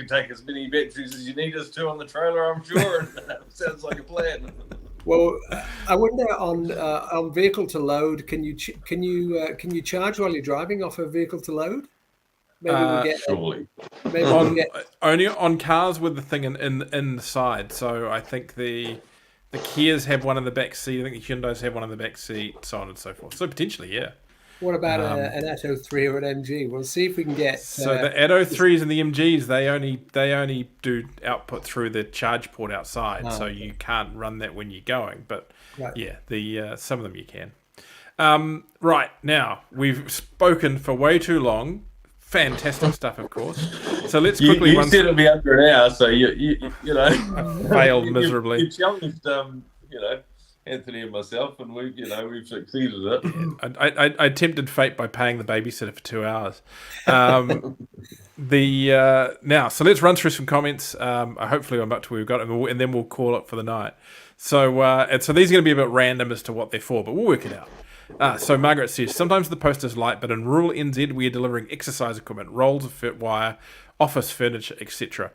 take as many batteries as you need us to on the trailer, I'm sure. Sounds like a plan. Well, I wonder on vehicle to load, can you charge while you're driving off a vehicle to load? Maybe we'll get surely. Only on cars with the thing in the side. So I think the Kias have one in the back seat. I think the Hyundais have one in the back seat, so on and so forth. So potentially, yeah. What about an Atto 3 or an MG? We'll see if we can get. So the Atto 3s and the MGs, they only do output through the charge port outside, so you can't run that when you're going. But yeah, the some of them you can. Right, now we've spoken for way too long. Fantastic stuff, of course. So let's quickly. You said it'd be under an hour, so you failed miserably. You challenged Anthony and myself, and we've succeeded at it. I tempted fate by paying the babysitter for 2 hours. Now, so let's run through some comments. Hopefully, I'm up to where we've got, and then we'll call it for the night. So these are going to be a bit random as to what they're for, but we'll work it out. So Margaret says, sometimes the post is light, but in rural NZ we are delivering exercise equipment, rolls of wire, office furniture, etc.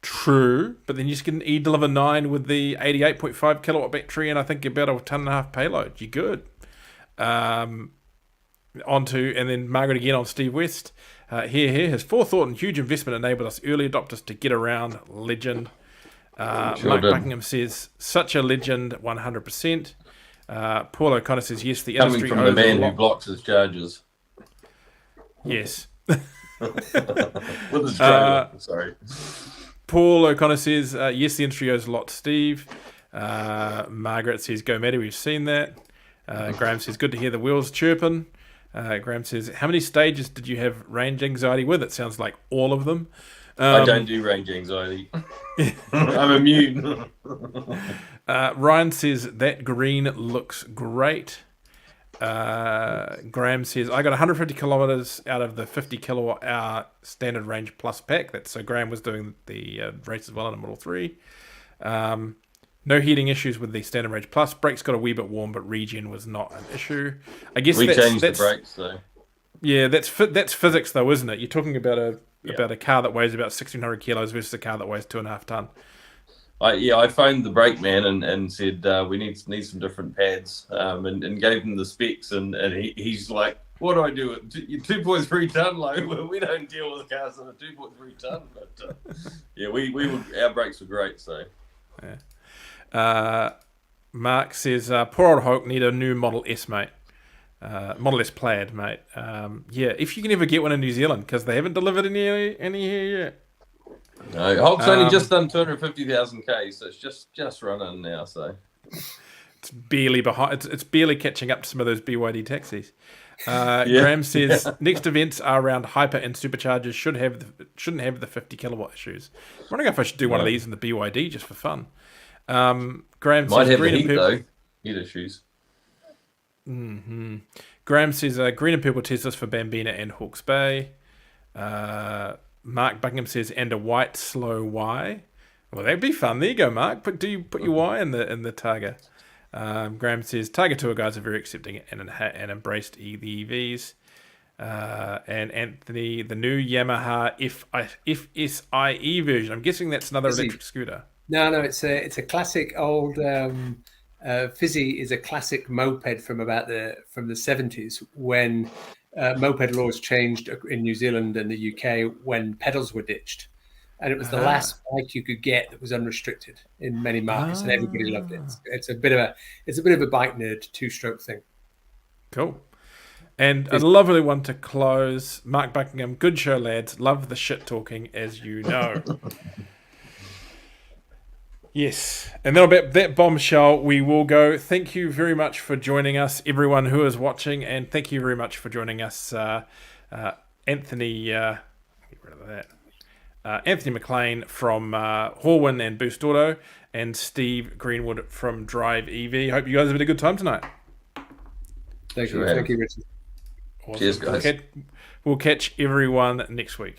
True, but then you just get an E-Deliver 9 with the 88.5 kilowatt battery and I think about a 1.5 ton payload. You're good. And then Margaret again on Steve West. Here, his forethought and huge investment enabled us early adopters to get around. Legend. Mark Buckingham says, such a legend, 100%. Paul O'Connor says, yes, the industry coming from the man who blocks his charges. Yes. With his trailer, sorry. Paul O'Connor says, yes, the industry owes a lot to Steve. Margaret says, go Maddie, we've seen that. Graham says, good to hear the wheels chirping. Graham says, how many stages did you have range anxiety with? It sounds like all of them. I don't do range anxiety. I'm immune. Ryan says, that green looks great. Graham says, I got 150 kilometers out of the 50 kilowatt hour standard range plus pack. So Graham was doing the race as well in a Model 3. No heating issues with the standard range plus. Brakes got a wee bit warm, but regen was not an issue. I guess we changed the brakes though. Yeah, that's physics though, isn't it? You're talking about a car that weighs about 1,600 kilos versus a car that weighs 2.5 ton. I phoned the brake man and said we need some different pads and gave him the specs and he's like, what do I do? 2.3 ton? Like we don't deal with cars that are 2.3 ton, but our brakes were great. So yeah. Mark says, poor old Hulk need a new Model S, mate. Model S Plaid, mate. If you can ever get one in New Zealand because they haven't delivered any here yet. No, Hulk's only just done 250,000 K, so it's just running now. So it's barely behind. It's barely catching up to some of those BYD taxis. Graham says next events are around hyper and superchargers. Shouldn't have the 50 kilowatt issues. I'm wondering if I should do one of these in the BYD just for fun. Graham might says have green the and heat purple. though. Heat issues. Mm-hmm. Graham says green and purple Teslas for Bambina and Hawke's Bay. Mark Buckingham says, and a white slow Y. Well, that'd be fun. There you go, Mark. Do you put your Y in the Targa? Graham says Targa tour guys are very accepting and embraced the EVs. And Anthony, the new Yamaha FSIE version. I'm guessing that's another electric scooter. No, it's a classic old. Fizzy is a classic moped from the 70s when moped laws changed in New Zealand and the UK when pedals were ditched, and it was the last bike you could get that was unrestricted in many markets, and everybody loved it. It's a bit of a bike nerd two-stroke thing. Cool. And a lovely one to close. Mark Buckingham, good show, lads. Love the shit talking, as you know. Yes, and that'll be that bombshell. We will go. Thank you very much for joining us, everyone who is watching, and thank you very much for joining us, Anthony. Get rid of that. Anthony McLean from Horwin and Boost Auto, and Steve Greenwood from Drive EV. Hope you guys have had a good time tonight. Thank you, Richard. Awesome. Cheers, guys. We'll catch everyone next week.